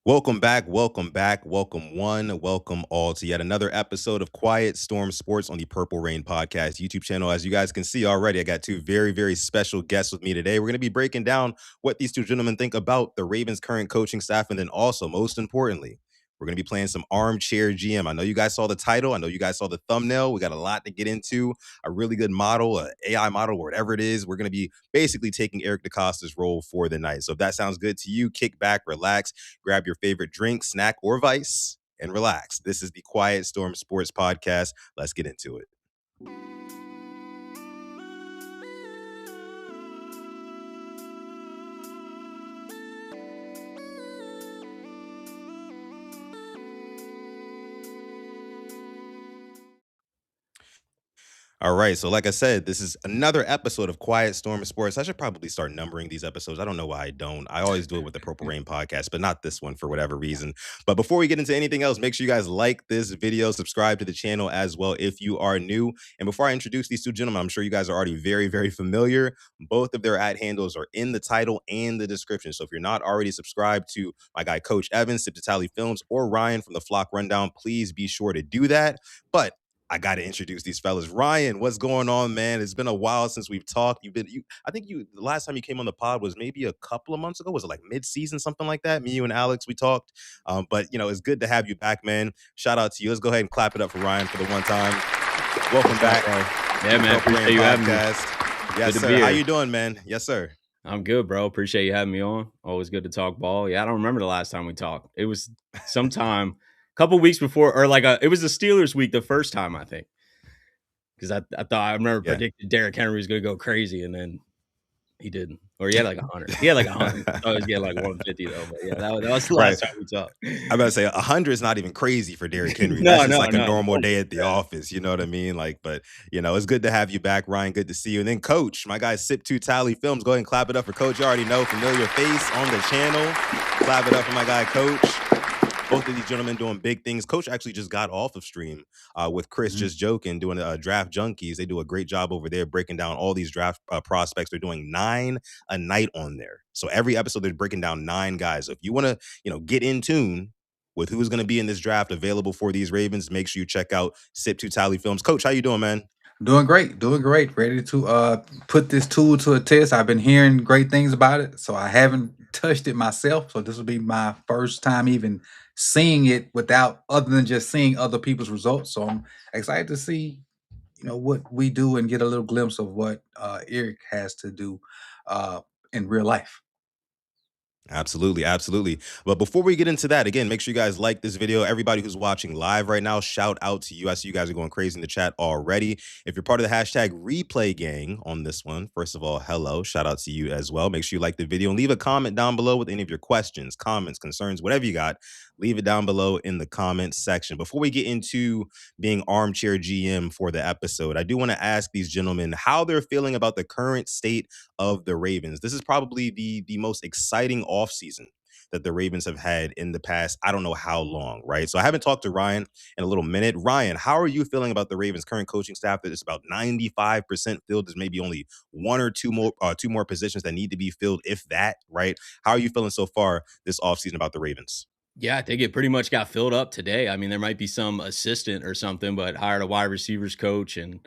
Welcome back, welcome back, welcome one, welcome all to yet another episode of Quiet Storm Sports on the Purple Rain Podcast YouTube channel. As you guys can see already, I got two very, very special guests with me today. We're going to be breaking down what these two gentlemen think about the Ravens' current coaching staff, and then also, most importantly, we're going to be playing some Armchair GM. I know you guys saw the title. I know you guys saw the thumbnail. We got a lot to get into, a really good model, an AI model, or whatever it is. We're going to be basically taking Eric DeCosta's role for the night. So if that sounds good to you, kick back, relax, grab your favorite drink, snack, or vice, and relax. This is the Quiet Storm Sports Podcast. Let's get into it. All right. So, like I said, this is another episode of Quiet Storm Sports. I should probably start numbering these episodes. I don't know why I don't. I always do it with the Purple Rain podcast, but not this one for whatever reason. But before we get into anything else, make sure you guys like this video, subscribe to the channel as well if you are new. And before I introduce these two gentlemen, I'm sure you guys are already very, very familiar. Both of their ad handles are in the title and the description. So if you're not already subscribed to my guy, Coach Evans, Sip to Tally Films, or Ryan from the Flock Rundown, please be sure to do that. But I got to introduce these fellas. Ryan, what's going on, man? It's been a while since we've talked. I think the last time you came on the pod was maybe a couple of months ago. Was it like mid-season, something like that? Me, you, and Alex, we talked. But it's good to have you back, man. Shout out to you. Let's go ahead and clap it up for Ryan for the one time. Welcome back. Yeah, man. Appreciate you having me. Yes, sir. How you doing, man? Yes, sir. I'm good, bro. Appreciate you having me on. Always good to talk ball. Yeah, I don't remember the last time we talked. It was sometime a couple weeks before, or it was the Steelers week the first time, I think. Because I remember predicted Derrick Henry was going to go crazy, and then he didn't. Or he had like 100. He had like 100. I was getting like 150 though. But yeah, that was the last time we talked. I'm about to say 100 is not even crazy for Derrick Henry. That's just like a normal day at the office. You know what I mean? But it's good to have you back, Ryan. Good to see you. And then Coach, my guy, Sip to Tally Films. Go ahead and clap it up for Coach. You already know, familiar face on the channel. Clap it up for my guy, Coach. Both of these gentlemen doing big things. Coach actually just got off of stream with Chris, just joking, doing Draft Junkies. They do a great job over there breaking down all these draft prospects. They're doing 9 a night on there. So every episode they're breaking down 9 guys. So if you want to, get in tune with who's going to be in this draft available for these Ravens, make sure you check out Sip to Tally Films. Coach, how you doing, man? Doing great. Ready to put this tool to a test. I've been hearing great things about it, so I haven't touched it myself. So this will be my first time even seeing it other than just seeing other people's results. So I'm excited to see, what we do and get a little glimpse of what Eric has to do in real life. Absolutely, absolutely. But before we get into that, again, make sure you guys like this video. Everybody who's watching live right now, shout out to you. I see you guys are going crazy in the chat already. If you're part of the hashtag replay gang on this one, first of all, hello, shout out to you as well. Make sure you like the video and leave a comment down below with any of your questions, comments, concerns, whatever you got. Leave it down below in the comments section. Before we get into being Armchair GM for the episode, I do want to ask these gentlemen how they're feeling about the current state of the Ravens. This is probably the most exciting offseason that the Ravens have had in the past, I don't know how long, right? So I haven't talked to Ryan in a little minute. Ryan, how are you feeling about the Ravens' current coaching staff that is about 95% filled? There's maybe only one or two more positions that need to be filled, if that, right? How are you feeling so far this offseason about the Ravens? Yeah, I think it pretty much got filled up today. I mean, there might be some assistant or something, but hired a wide receivers coach and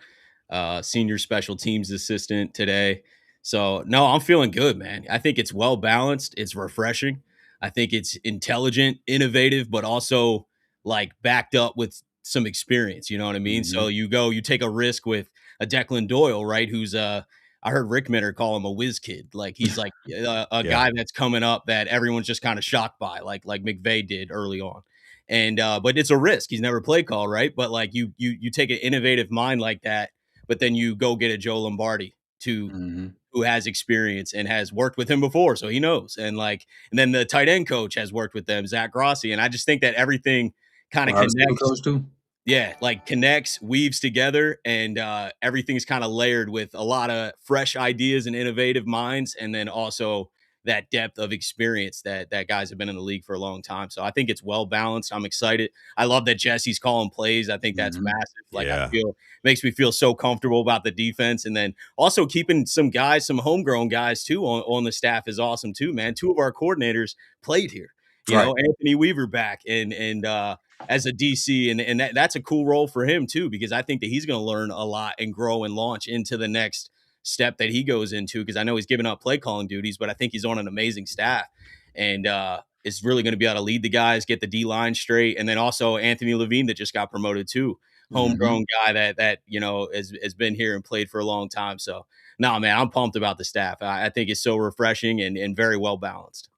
senior special teams assistant today. So, no, I'm feeling good, man. I think it's well balanced. It's refreshing. I think it's intelligent, innovative, but also like backed up with some experience. You know what I mean? So you take a risk with a Declan Doyle, right? Who's I heard Rick Mitter call him a whiz kid. Like he's like a guy that's coming up that everyone's just kind of shocked by, like McVay did early on. And but it's a risk. He's never play call, right? But like you take an innovative mind like that, but then you go get a Joe Lombardi who has experience and has worked with him before, so he knows. And then the tight end coach has worked with them, Zach Grossi. And I just think that everything kind of connects. Coach too. Yeah, like connects, weaves together, and everything's kind of layered with a lot of fresh ideas and innovative minds, and then also that depth of experience that guys have been in the league for a long time. So I think it's well balanced. I'm excited. I love that Jesse's calling plays. I think that's massive. I feel makes me feel so comfortable about the defense, and then also keeping some guys, some homegrown guys too on the staff is awesome too, man. 2 of our coordinators played here. Right. Anthony Weaver back and as a DC, and that's a cool role for him too, because I think that he's going to learn a lot and grow and launch into the next step that he goes into. Because I know he's given up play calling duties, but I think he's on an amazing staff and is really going to be able to lead the guys, get the D line straight, and then also Anthony Levine that just got promoted too, Mhm. homegrown guy that has been here and played for a long time. So no, man, I'm pumped about the staff. I think it's so refreshing and very well balanced.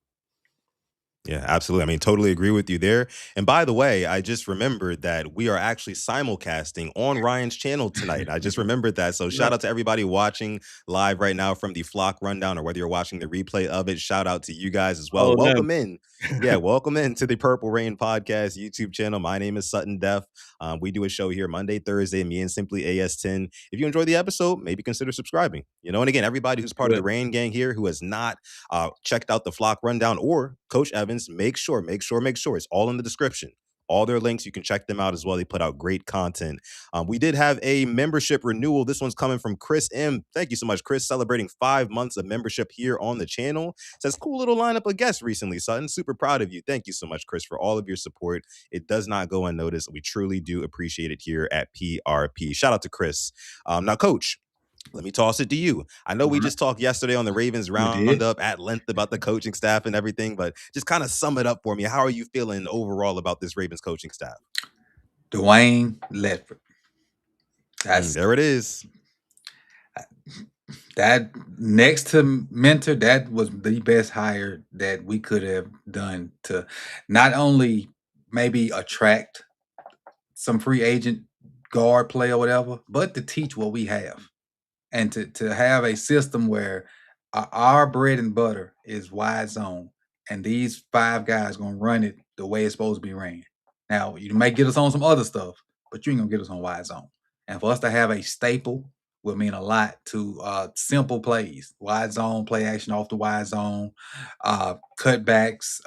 Yeah, absolutely. I mean, totally agree with you there. And by the way, I just remembered that we are actually simulcasting on Ryan's channel tonight. I just remembered that. So shout Yep. out to everybody watching live right now from the Flock Rundown, or whether you're watching the replay of it. Shout out to you guys as well. Follow them. Welcome in. Yeah, welcome in to the Purple Rain Podcast YouTube channel. My name is Sutton Def. We do a show here Monday, Thursday, me and Simply AS10. If you enjoy the episode, maybe consider subscribing. And again, everybody who's part of the Rain Gang here who has not checked out the Flock Rundown or Coach Evans, make sure it's all in the description. All their links, you can check them out as well. They put out great content. We did have a membership renewal. This one's coming from Chris M. Thank you so much, Chris. Celebrating 5 months of membership here on the channel. Says, cool little lineup of guests recently, Sutton. Super proud of you. Thank you so much, Chris, for all of your support. It does not go unnoticed. We truly do appreciate it here at PRP. Shout out to Chris. Now, Coach, let me toss it to you. I know we just talked yesterday on the Ravens We did. Roundup at length about the coaching staff and everything, but just kind of sum it up for me. How are you feeling overall about this Ravens coaching staff? Dwayne Ledford. That's There it is. that next to Mentor, that was the best hire that we could have done to not only maybe attract some free agent guard play or whatever, but to teach what we have. And to have a system where our bread and butter is wide zone, and these 5 guys gonna run it the way it's supposed to be ran. Now, you might get us on some other stuff, but you ain't gonna get us on wide zone. And for us to have a staple will mean a lot to simple plays, wide zone, play action off the wide zone, cutbacks,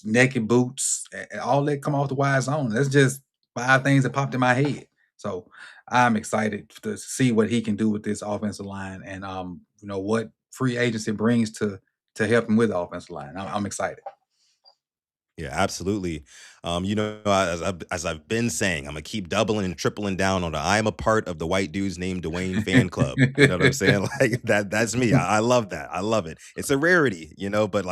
naked boots, all that come off the wide zone. That's just 5 things that popped in my head. So I'm excited to see what he can do with this offensive line, and what free agency brings to help him with the offensive line. I'm excited. Yeah, absolutely. As I've been saying, I'm gonna keep doubling and tripling down on the I am a part of the white dudes named Dwayne fan club. You know what I'm saying? Like that's me. I love that. I love it. It's a rarity, but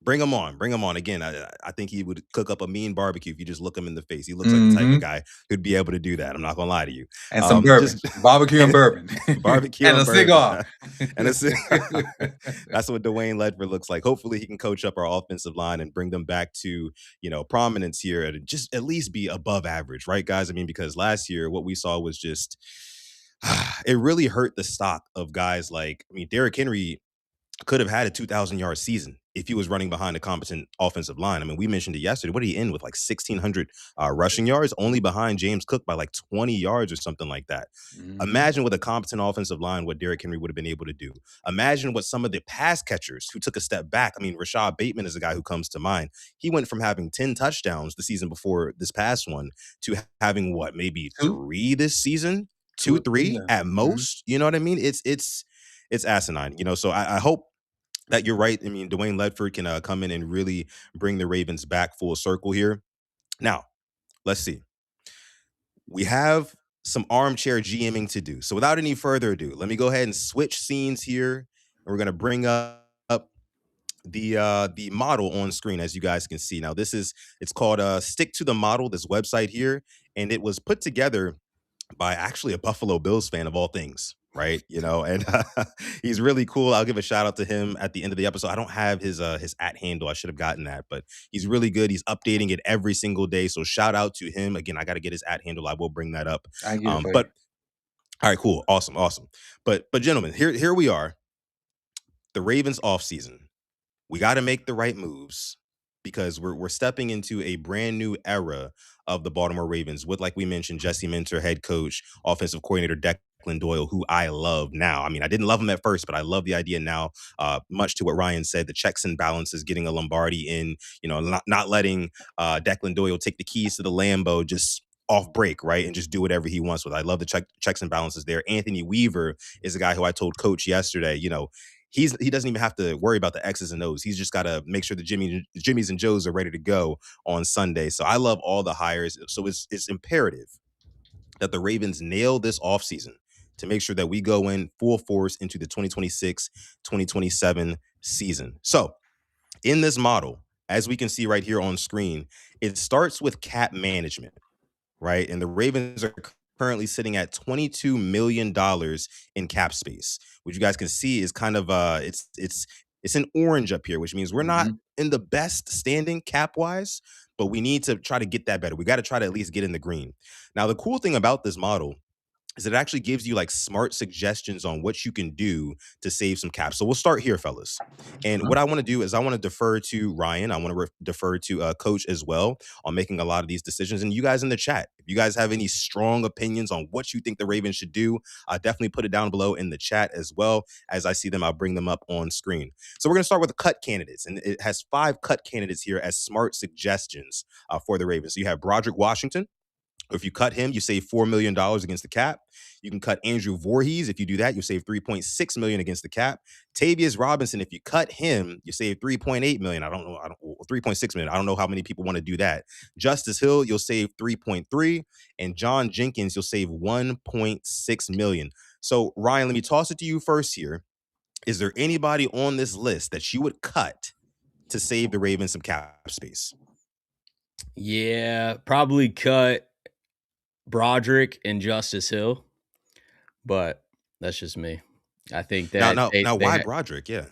bring him on, bring him on. Again, I think he would cook up a mean barbecue if you just look him in the face. He looks like the type of guy who'd be able to do that. I'm not gonna lie to you. And some bourbon, Just barbecue and bourbon, barbecue and a bourbon. cigar, and a cigar. That's what Dwayne Ledford looks like. Hopefully, he can coach up our offensive line and bring them back to prominence here, and just at least be above average, right, guys? I mean, because last year what we saw was just it really hurt the stock of guys like, Derrick Henry could have had a 2,000-yard season if he was running behind a competent offensive line. I mean, we mentioned it yesterday. What did he end with? Like 1,600 rushing yards, only behind James Cook by like 20 yards or something like that. Imagine with a competent offensive line what Derrick Henry would have been able to do. Imagine what some of the pass catchers who took a step back. I mean, Rashad Bateman is a guy who comes to mind. He went from having 10 touchdowns the season before this past one to having what, maybe 3 this season? 2, 3 at most. You know what I mean? It's asinine. So I hope that you're right. I mean, Dwayne Ledford can come in and really bring the Ravens back full circle here. Now, let's see. We have some armchair GMing to do. So without any further ado, let me go ahead and switch scenes here. And we're going to bring up the model on screen, as you guys can see. Now, it's called Stick to the Model, this website here. And it was put together by actually a Buffalo Bills fan of all things, right? And he's really cool. I'll give a shout out to him at the end of the episode. I don't have his @handle. I should have gotten that, but he's really good. He's updating it every single day. So shout out to him. Again, I got to get his @ handle. I will bring that up. I get it for But you. all right, cool. Awesome. But gentlemen, here we are. The Ravens offseason. We got to make the right moves because we're stepping into a brand new era of the Baltimore Ravens with, like we mentioned, Jesse Minter, head coach, offensive coordinator Declan Doyle, who I love now. I mean, I didn't love him at first, but I love the idea now. Much to what Ryan said, the checks and balances, getting a Lombardi in, not letting Declan Doyle take the keys to the Lambo just off break, right, and just do whatever he wants with. I love the checks and balances there. Anthony Weaver is a guy who I told Coach yesterday, he doesn't even have to worry about the X's and O's. He's just got to make sure the Jimmys and Joes are ready to go on Sunday. So I love all the hires. So it's imperative that the Ravens nail this offseason to make sure that we go in full force into the 2026-2027 season. So in this model, as we can see right here on screen, it starts with cap management, right? And the Ravens are currently sitting at $22 million in cap space, which you guys can see is kind of it's an orange up here, which means we're not Mhm. in the best standing cap wise, but we need to try to get that better. We got to try to at least get in the green. Now, the cool thing about this model is it actually gives you like smart suggestions on what you can do to save some caps. So we'll start here, fellas. And Uh-huh. what I want to do is I want to defer to Ryan. I want to defer to Coach as well on making a lot of these decisions. And you guys in the chat, if you guys have any strong opinions on what you think the Ravens should do, definitely put it down below in the chat as well. As I see them, I'll bring them up on screen. So we're going to start with the cut candidates. And it has 5 cut candidates here as smart suggestions for the Ravens. So you have Broderick Washington. If you cut him, you save $4 million against the cap. You can cut Andrew Voorhees. If you do that, you save $3.6 million against the cap. Tavius Robinson, if you cut him, you save $3.8 million. I don't know, $3.6 million. I don't know how many people want to do that. Justice Hill, you'll save 3.3, and John Jenkins, you'll save 1.6 million. So Ryan, let me toss it to you first here. Is there anybody on this list that you would cut to save the Ravens some cap space? Yeah, probably cut Broderick and Justice Hill, but that's just me. I think Now, that now, now, they why Broderick? Yeah.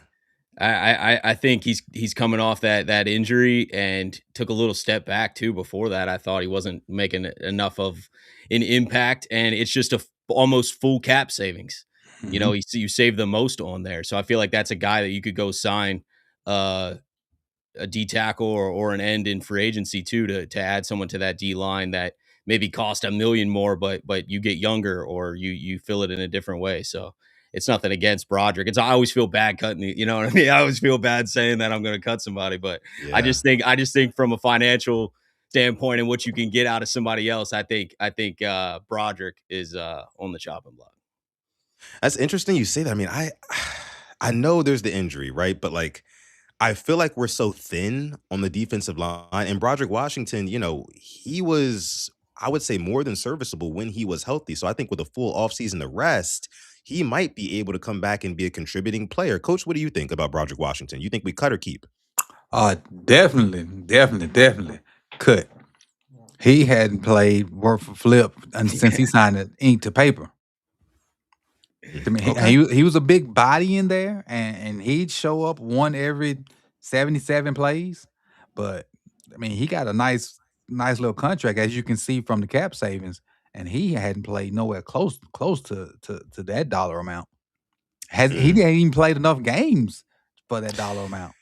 I think he's coming off that injury and took a little step back too. Before that, I thought he wasn't making enough of an impact, and it's just almost full cap savings. You know, Mhm. you save the most on there, so I feel like that's a guy that you could go sign a D tackle or an end in free agency too to add someone to that D line that maybe cost $1 million more, but you get younger or you fill it in a different way. So it's nothing against Broderick. I always feel bad cutting you know what I mean? I always feel bad saying that I'm going to cut somebody, but Yeah. I just think from a financial standpoint and what you can get out of somebody else, I think Broderick is on the chopping block. That's interesting you say that. I mean, I know there's the injury, right? But like I feel like we're so thin on the defensive line. And Broderick Washington, he was, I would say, more than serviceable when he was healthy. So I think with a full offseason to rest, he might be able to come back and be a contributing player. Coach, what do you think about Broderick Washington? You think we cut or keep? Definitely, definitely, definitely cut. He hadn't played worth a flip and since he signed the ink to paper. I mean, Okay. he was a big body in there, and he'd show up one every 77 plays. But I mean, he got a nice little contract, as you can see from the cap savings, and he hadn't played nowhere close to that dollar amount. He Mm. hadn't even played enough games for that dollar amount.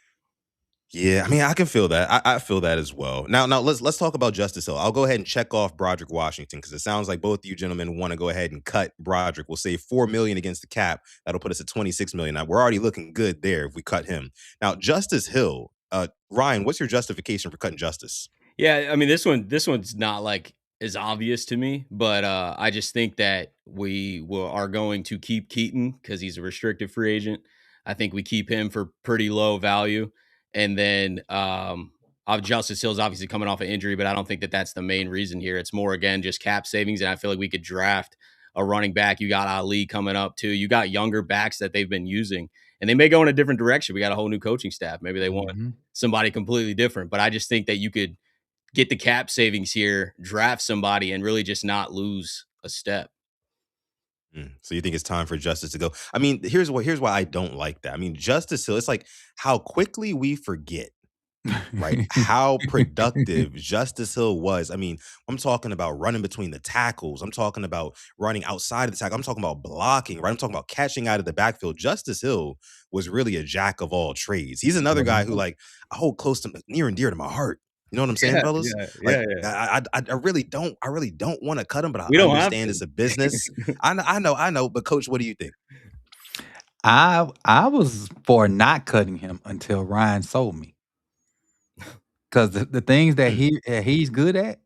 Yeah, I mean, I can feel that. I feel that as well. Now let's talk about Justice Hill. I'll go ahead and check off Broderick Washington because it sounds like both of you gentlemen want to go ahead and cut Broderick. We'll save $4 million against the cap. That'll put us at $26 million. Now we're already looking good there if we cut him. Now Justice Hill, Ryan, what's your justification for cutting Justice? Yeah, I mean this one's not like as obvious to me, but I just think that are going to keep Keaton because he's a restricted free agent. I think we keep him for pretty low value, and then Justice Hill's obviously coming off an injury, but I don't think that that's the main reason here. It's more again just cap savings, and I feel like we could draft a running back. You got Ali coming up too. You got younger backs that they've been using, and they may go in a different direction. We got a whole new coaching staff. Maybe they want Mhm. somebody completely different, but I just think that you could get the cap savings here, draft somebody, and really just not lose a step. So you think it's time for Justice to go? I mean, here's why I don't like that. I mean, Justice Hill, it's like how quickly we forget, right? How productive Justice Hill was. I mean, I'm talking about running between the tackles. I'm talking about running outside of the tackle. I'm talking about blocking, right? I'm talking about catching out of the backfield. Justice Hill was really a jack of all trades. He's another guy who, Mhm. like, I hold close to near and dear to my heart. You know what I'm saying, Yeah, fellas? yeah, Like, yeah, yeah. I really don't want to cut him, but I We don't have understand to. it's a business. I know. But coach, what do you think? I was for not cutting him until Ryan sold me. 'Cause the things that Mm. he's good at,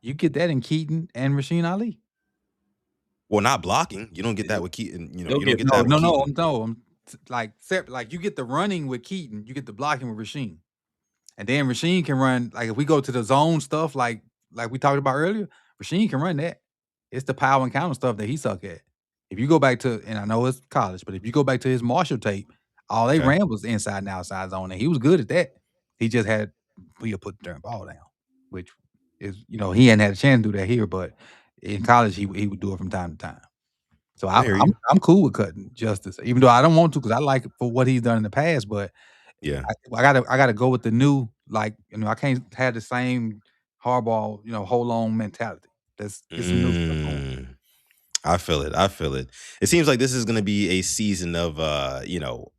you get that in Keaton and Rasheen Ali. Well, not blocking. You don't get that with Keaton. You He'll don't get get No, that with no, no, Keaton. no. like you get the running with Keaton, you get the blocking with Rasheem. And then Rasheem can run, like if we go to the zone stuff, like we talked about earlier, Rasheem can run that. It's the power and counter stuff that he suck at. If you go back to, and I know it's college, but if you go back to his Marshall tape, all they Okay. ran was inside and outside zone, and he was good at that. He just had he'll put the darn ball down, which is, he hadn't had a chance to do that here, but in college he would do it from time to time. So I hear you. I'm cool with cutting Justice, even though I don't want to, because I like it for what he's done in the past. But Yeah. I gotta go with the new, like, I can't have the same hardball, hold on mentality. Let's get some new stuff going. Mm. I feel it. I feel it. It seems like this is going to be a season of,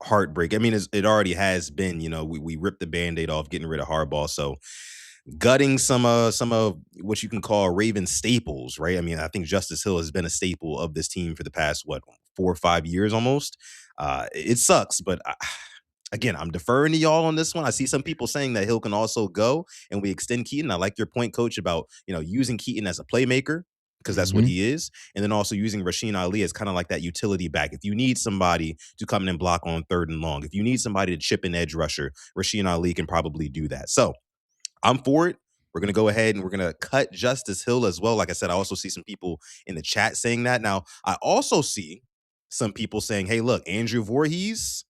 heartbreak. I mean, it already has been. We ripped the Band-Aid off, getting rid of Harbaugh. So gutting some of what you can call Raven staples, right? I mean, I think Justice Hill has been a staple of this team for the past 4 or 5 years almost. It sucks, but again, I'm deferring to y'all on this one. I see some people saying that Hill can also go and we extend Keaton. I like your point, Coach, about using Keaton as a playmaker, because that's what Mhm. he is, and then also using Rasheen Ali as kind of like that utility back. If you need somebody to come in and block on 3rd and long, if you need somebody to chip an edge rusher, Rasheen Ali can probably do that. So I'm for it. We're going to go ahead and we're going to cut Justice Hill as well. Like I said, I also see some people in the chat saying that. Now, I also see some people saying, hey, look, Andrew Voorhees,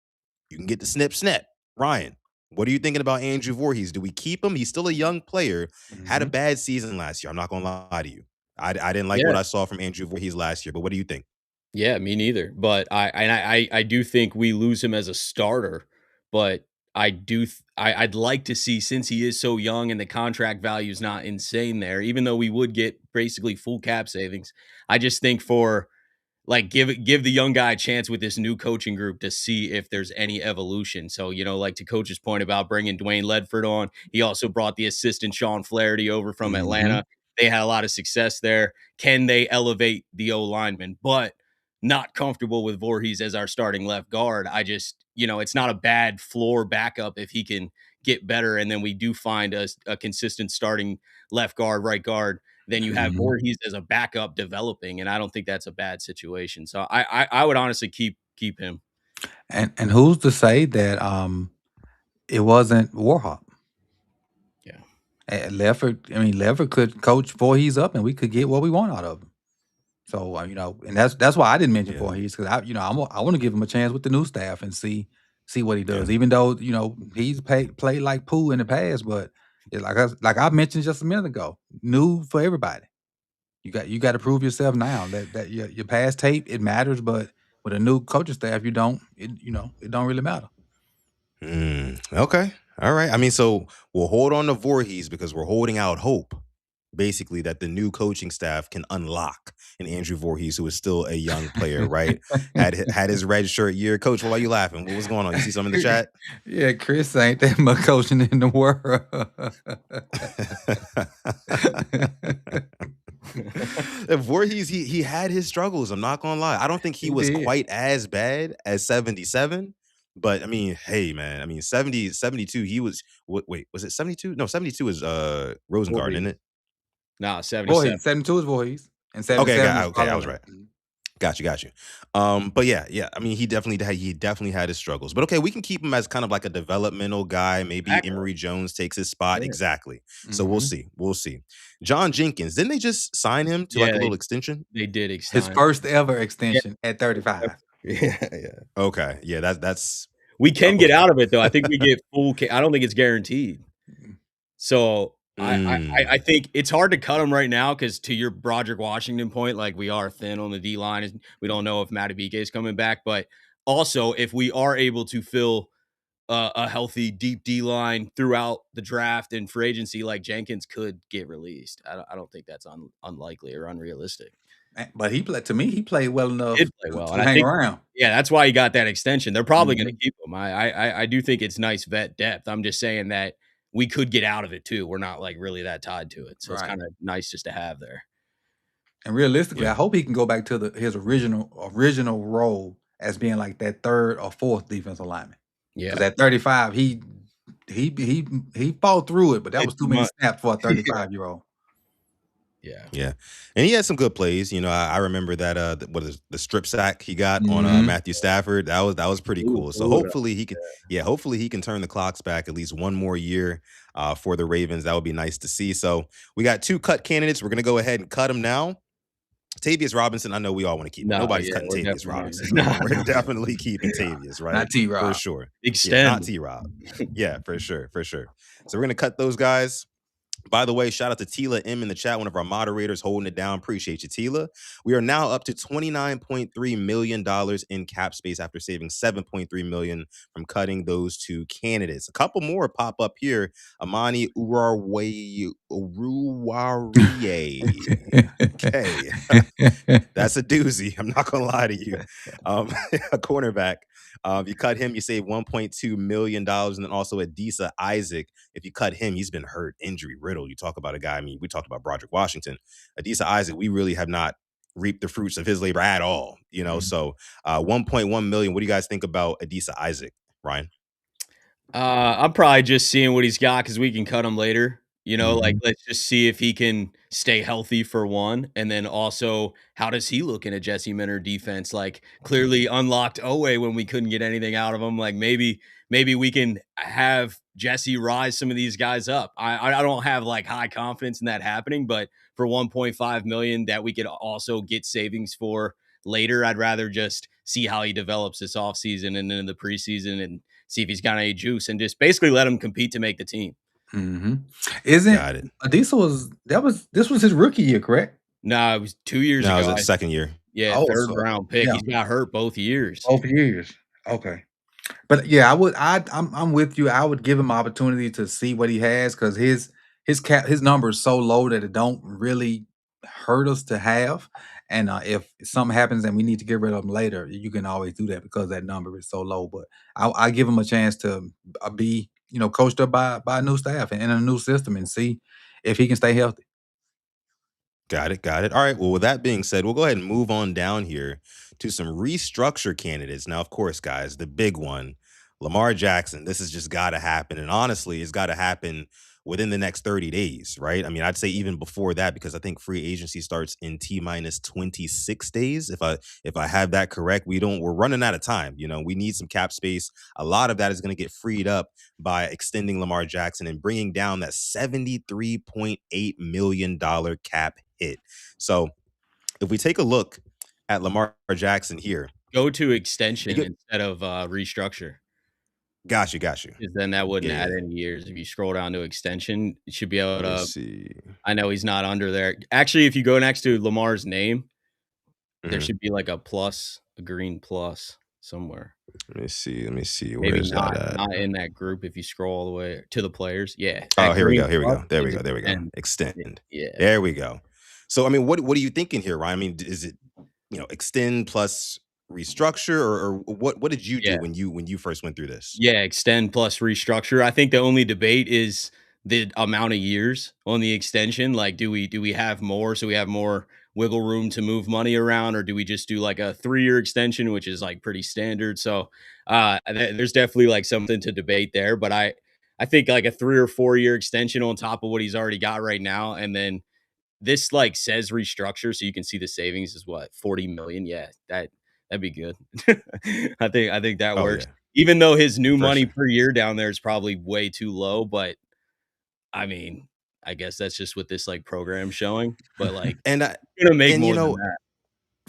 you can get the snip snap. Ryan, what are you thinking about Andrew Voorhees? Do we keep him? He's still a young player, had a Mhm. bad season last year. I'm not going to lie to you. I didn't like what Yeah. I saw from Andrew Voorhees last year, but what do you think? Yeah, me neither. But I do think we lose him as a starter, but I'd like to see, since he is so young and the contract value is not insane there, even though we would get basically full cap savings. I just think for like give the young guy a chance with this new coaching group to see if there's any evolution. So, like to Coach's point about bringing Dwayne Ledford on, he also brought the assistant Sean Flaherty over from Mhm. Atlanta. They had a lot of success there. Can they elevate the O lineman? But not comfortable with Voorhees as our starting left guard. I just, it's not a bad floor backup if he can get better. And then we do find a consistent starting left guard, right guard. Then you have Mhm. Voorhees as a backup developing, and I don't think that's a bad situation. So I would honestly keep him. And who's to say that it wasn't Warhawk? Yeah. Lefford could coach Voorhees up, and we could get what we want out of him. So, and that's why I didn't mention Yeah. Voorhees, because I want to give him a chance with the new staff and see what he Yeah. does. Even though he's played like poo in the past, but like I mentioned just a minute ago, new for everybody. You got to prove yourself now. That your past tape, it matters, but with a new coaching staff, you don't. It don't really matter. Okay. All right. I mean, so we'll hold on to Voorhees because we're holding out hope, basically, that the new coaching staff can unlock an Andrew Voorhees, who is still a young player, right? Had his red shirt year. Coach, why are you laughing? What was going on? You see something in the chat? Yeah, Chris ain't that much coaching in the world. Voorhees, he had his struggles. I'm not gonna lie. I don't think he He was did. quite as bad as 77. But I mean, hey man, I mean 72, he was wait, was it 72? No, 72 is Rosengarten, isn't Voorhees. it? No, 77. Voorhees, 72 is Voorhees, and Okay, 77 is okay, I Marlon was Humphrey. right. Got you. But yeah. I mean, he definitely had his struggles. But okay, we can keep him as kind of like a developmental guy. Maybe Exactly. Emory Jones takes his spot. Yeah. Exactly. So we'll Mhm. see. We'll see. John Jenkins, didn't they just sign him to like Yeah, a they little extension? they did His extend. first ever Yeah. extension at 35. Yeah. Okay. Yeah, that's We can get okay. out of it though. I think we get I don't think it's guaranteed. So I Mm, think it's hard to cut him right now because, to your Broderick Washington point, like we are thin on the D line, and we don't know if Matabike is coming back. But also, if we are able to fill a healthy deep D line throughout the draft and free agency, like Jenkins could get released. I don't think that's unlikely or unrealistic. But he played well He enough did play to, well, to and I hang think around. yeah, that's why he got that extension. They're probably going to Mhm. keep him. I do think it's nice vet depth. I'm just saying that we could get out of it too. We're not like really that tied to it, so it's Right. kind of nice just to have there. And realistically, yeah. I hope he can go back to his original role as being like that third or fourth defensive lineman. Because Yeah, at 35, he fought through it, but that did was too too many much. snaps for a Yeah, 35-year-old. Yeah. Yeah, and he had some good plays. I remember that what is the strip sack he got on Mhm. Matthew Stafford. That was pretty cool. So Blew it up. hopefully he can, yeah, hopefully he can turn the clocks back at least one more year for the Ravens. That would be nice to see. So we got two cut candidates. We're gonna go ahead and cut them now. Tavius Robinson, I know we all want to keep him. No, Nobody's yeah, cutting we're Tavius definitely Robinson. no, We're no. definitely keeping Tavius, right? Not For T-Rob. sure. Yeah, not Extend. T Rob. Yeah, for sure, for sure. So we're gonna cut those guys. By the way, shout out to Tila M in the chat, one of our moderators holding it down. Appreciate you, Tila. We are now up to $29.3 million in cap space after saving $7.3 million from cutting those two candidates. A couple more pop up here. Amani Uruwarie. Okay. That's a doozy. I'm not gonna lie to you. A cornerback. If you cut him, you save $1.2 million. And then also Adisa Isaac. If you cut him, he's been hurt, injury riddled. You talk about a guy. I mean, we talked about Broderick Washington. Adisa Isaac, we really have not reaped the fruits of his labor at all. Mhm. So 1.1 million. What do you guys think about Adisa Isaac, Ryan? I'm probably just seeing what he's got because we can cut him later. Like Mhm. let's just see if he can stay healthy for one, and then also how does he look in a Jesse Minter defense? Like clearly unlocked Owe when we couldn't get anything out of him. Like maybe we can have Jesse rise some of these guys up. I don't have like high confidence in that happening, but for 1.5 million that we could also get savings for later, I'd rather just see how he develops this offseason and then in the preseason and see if he's got any juice and just basically let him compete to make the team. Mhm. Isn't Got it. Adisa this was his rookie year, correct? No, it was 2 years No, it was ago. a second year. Yeah, Oh, 3rd so round pick. yeah, He's got hurt both years. both years. Okay. But yeah, I'm with you. I would give him opportunity to see what he has because his number is so low that it don't really hurt us to have. And if something happens and we need to get rid of him later, you can always do that because that number is so low. But I give him a chance to be coached up by a new staff and in a new system and see if he can stay healthy. Got it. Got it. All right. Well, with that being said, we'll go ahead and move on down here to some restructure candidates. Now, of course, guys, the big one, Lamar Jackson. This has just got to happen. And honestly, it's got to happen within the next 30 days, right? I mean, I'd say even before that, because I think free agency starts in T minus 26 days. If I have that correct, we're running out of time. We need some cap space. A lot of that is going to get freed up by extending Lamar Jackson and bringing down that $73.8 million cap hit. So if we take a look at Lamar Jackson here, Go to extension you instead of restructure. got you. 'Cause then that wouldn't Yeah, add yeah. any years. If you scroll down to extension, it should be able Let me to. see. I know he's not under there. Actually, if you go next to Lamar's name, there Mhm. should be like a plus, a green plus somewhere. Let me see. Let me see. Where Maybe is that not at? in that group if you scroll all the way to the players. Yeah, Oh, that here we green go. Here we plus go. There we is go. There we go. extend. Extend. Yeah. There we go. So I mean, what are you thinking here, Ryan? I mean, is it extend plus restructure, or what did you do Yeah. when you first went through this? Yeah, extend plus restructure. I think the only debate is the amount of years on the extension. Like, do we have more so we have more wiggle room to move money around, or do we just do like a 3-year extension, which is like pretty standard? So there's definitely like something to debate there. But I think like a 3 or 4 year extension on top of what he's already got right now, and then this like says restructure, so you can see the savings is what 40 million. Yeah, that'd be good. I think that Oh works. yeah, Even though his new for money sure. per year down there is probably way too low, but I mean, I guess that's just what this like program showing. But like, And you're gonna make and more than that.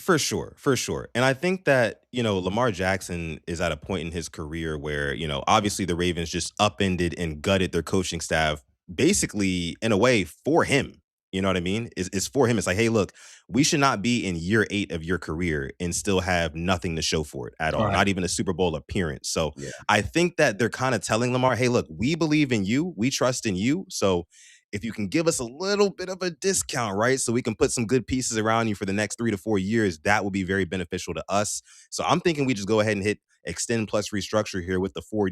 for sure, for sure. And I think that, Lamar Jackson is at a point in his career where, obviously the Ravens just upended and gutted their coaching staff basically in a way for him. You know what I mean? It's for him. It's like, hey, look, we should not be in year 8 of your career and still have nothing to show for it at All all, right. not even a Super Bowl appearance. So Yeah. I think that they're kind of telling Lamar, hey, look, we believe in you. We trust in you. So if you can give us a little bit of a discount, right? So we can put some good pieces around you for the next 3 to 4 years, that will be very beneficial to us. So I'm thinking we just go ahead and hit extend plus restructure here with the 4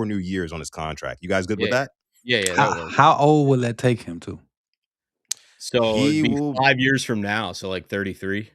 new years on his contract. You guys good with Yeah, that? yeah, that How works. how old will that take him to? So it'd He be will 5 years from now, so like 33,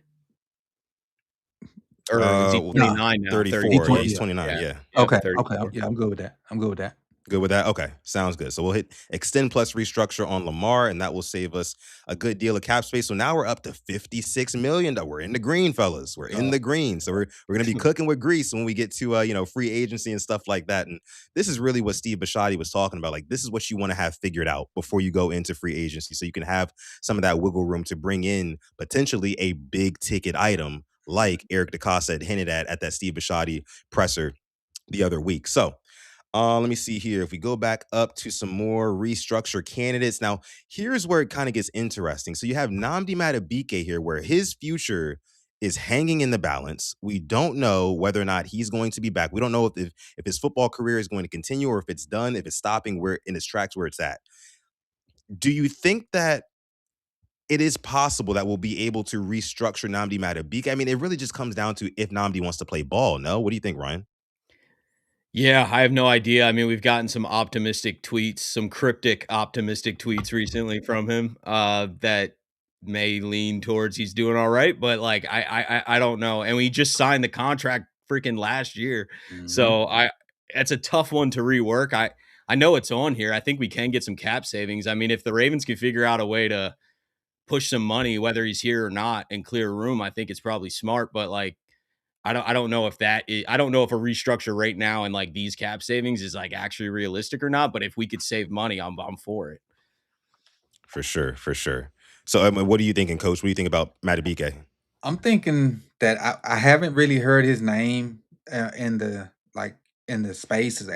or is he well, Yeah, 29 now? he 34. Yeah, 20 34. he's yeah. 29. Yeah, Yeah. yeah, Okay, okay, but 34. yeah, I'm good with that. I'm good with that. Good with that? Okay, sounds good. So we'll hit extend plus restructure on Lamar, and that will save us a good deal of cap space. So now we're up to 56 million. We're in the green, fellas. We're in Oh, the green. So we're gonna be cooking with grease when we get to free agency and stuff like that. And this is really what Steve Bisciotti was talking about. Like, this is what you want to have figured out before you go into free agency. So you can have some of that wiggle room to bring in potentially a big ticket item like Eric DeCosta had hinted at that Steve Bisciotti presser the other week. So let me see here. If we go back up to some more restructure candidates. Now, here's where it kind of gets interesting. So you have Namdi Madubuike here, where his future is hanging in the balance. We don't know whether or not he's going to be back. We don't know if his football career is going to continue or if it's done, if it's stopping where in its tracks where it's at. Do you think that it is possible that we'll be able to restructure Namdi Madubuike? I mean, it really just comes down to if Namdi wants to play ball. No, what do you think, Ryan? Yeah, I have no idea. I mean, we've gotten some optimistic tweets, some cryptic optimistic tweets recently from him that may lean towards he's doing all right, but like I don't know. And we just signed the contract freaking last year, mhm. so I it's a tough one to rework. I know it's on here. I think we can get some cap savings. I mean, if the Ravens can figure out a way to push some money, whether he's here or not, and clear room, I think it's probably smart. But like I don't know if I don't know if a restructure right now and like these cap savings is like actually realistic or not. But if we could save money, I'm for it. For sure, for sure. So, what are you thinking, Coach? What do you think about Madubuike? I'm thinking that I haven't really heard his name in the like in the spaces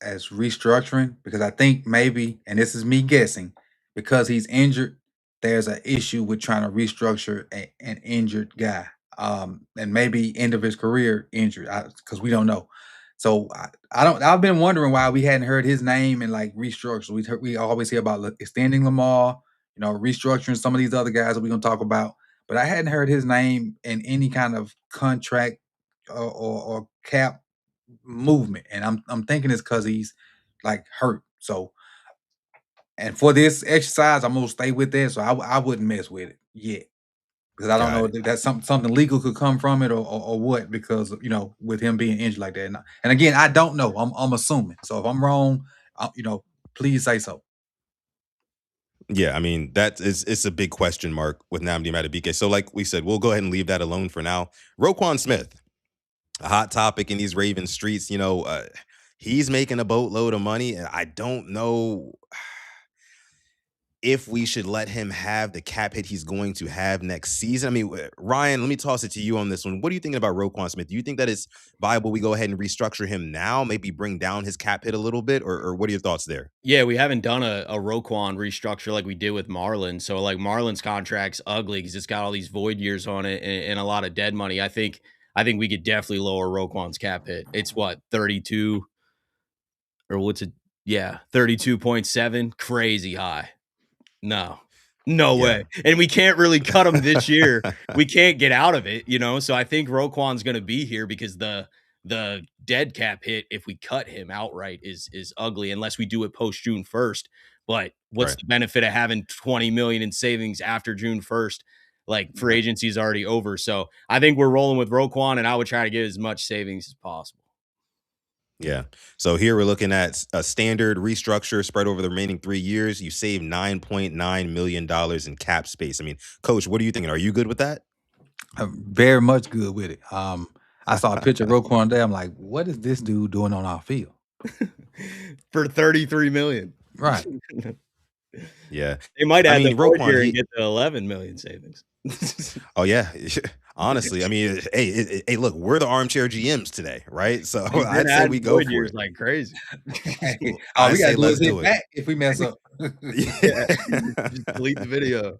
as restructuring because I think maybe, and this is me guessing, because he's injured, there's an issue with trying to restructure an injured guy, and maybe end of his career injured, because we don't know. So I don't. I've been wondering why we hadn't heard his name in like restructure. We always hear about extending Lamar, restructuring some of these other guys that we're gonna talk about, but I hadn't heard his name in any kind of contract or cap movement, and I'm thinking it's because he's like hurt. So, and for this exercise, I'm gonna stay with that. So I wouldn't mess with it yet because I don't Got know it. if that's something legal could come from it or what because with him being injured like that. And again, I don't know. I'm assuming. So if I'm wrong, please say so. Yeah, I mean it's a big question mark with Namdi Madubuike. So, like we said, we'll go ahead and leave that alone for now. Roquan Smith, a hot topic in these Raven streets. He's making a boatload of money, and I don't know if we should let him have the cap hit he's going to have next season. I mean, Ryan, let me toss it to you on this one. What are you thinking about Roquan Smith? Do you think that it's viable we go ahead and restructure him now, maybe bring down his cap hit a little bit, or what are your thoughts there? Yeah, we haven't done a Roquan restructure like we did with Marlon. So like Marlon's contract's ugly because it's got all these void years on it and a lot of dead money. I think we could definitely lower Roquan's cap hit. It's what 32 or what's it? Yeah, 32.7, crazy high. No. No Yeah. way. And we can't really cut him this year. We can't get out of it, So I think Roquan's gonna be here because the dead cap hit, if we cut him outright, is ugly unless we do it post June 1st. But what's Right. the benefit of having 20 million in savings after June 1st? Like free Right. agency is already over. So I think we're rolling with Roquan, and I would try to get as much savings as possible. Yeah. So here we're looking at a standard restructure spread over the remaining 3 years. You save $9.9 million in cap space. I mean, Coach, what are you thinking? Are you good with that? I'm very much good with it. I saw a picture of Roquan there. I'm like, what is this dude doing on our field? For 33 million. Right. Yeah. They might I add the mean, void Roquan, year and he get the 11 million savings. oh yeah. Honestly, I mean, hey, look, we're the armchair GMs today, right? So We've been I'd say we adding go void for years it. like crazy. Hey, all I we gotta say do is let's hit do it. back if we mess up. Yeah, Yeah. just delete the video.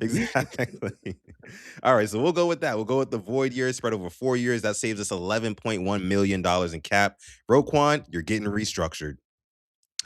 Exactly. All right, so we'll go with that. We'll go with the void years spread over 4 years. That saves us $11.1 million in cap. Roquan, you're getting restructured.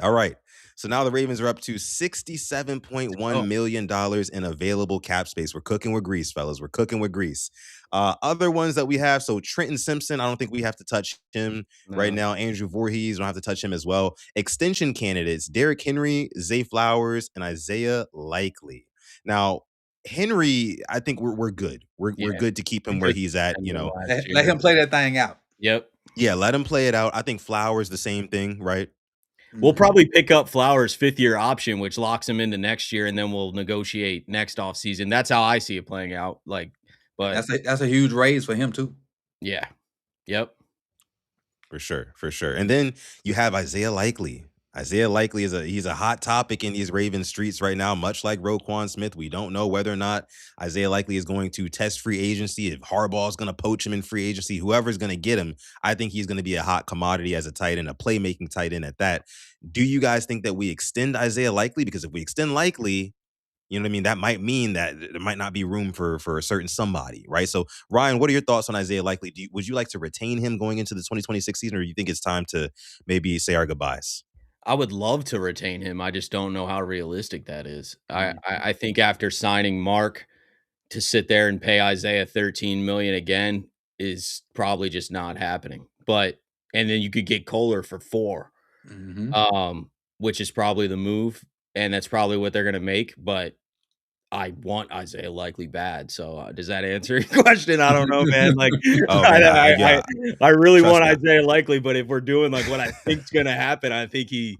All right. So now the Ravens are up to $67.1 Oh, million in available cap space. We're cooking with grease, fellas. We're cooking with grease. Other ones that we have. So Trenton Simpson, I don't think we have to touch him right no. now. Andrew Voorhees, don't have to touch him as well. Extension candidates, Derrick Henry, Zay Flowers, and Isaiah Likely. Now, Henry, I think we're good. We're Yeah, good to keep we him where took he's at, him last Let year. him play that thing out. Yep. Yeah, let him play it out. I think Flowers the same thing, right? We'll Mhm. probably pick up Flowers' fifth-year option, which locks him into next year, and then we'll negotiate next offseason. That's how I see it playing out, like, but That's a huge raise for him too. yeah. Yep. For sure, for sure. And then you have Isaiah Likely. Isaiah Likely he's a hot topic in these Ravens streets right now, much like Roquan Smith. We don't know whether or not Isaiah Likely is going to test free agency, if Harbaugh is going to poach him in free agency, whoever's going to get him. I think he's going to be a hot commodity as a tight end, a playmaking tight end at that. Do you guys think that we extend Isaiah Likely? Because if we extend Likely, you know what I mean? That might mean that there might not be room for a certain somebody, right? So, Ryan, what are your thoughts on Isaiah Likely? Would you like to retain him going into the 2026 season, or do you think it's time to maybe say our goodbyes? I would love to retain him, I just don't know how realistic that is. I Mhm. I I think after signing Mark to sit there and pay Isaiah 13 million again is probably just not happening, but and then you could get Kohler for 4, Mhm. um, which is probably the move, and that's probably what they're gonna make, but I want Isaiah Likely bad, so, does that answer your question? I don't know, man, like, Oh I man, I I yeah, I really trust want me. Isaiah Likely, but if we're doing, like, what I think's gonna happen, I think he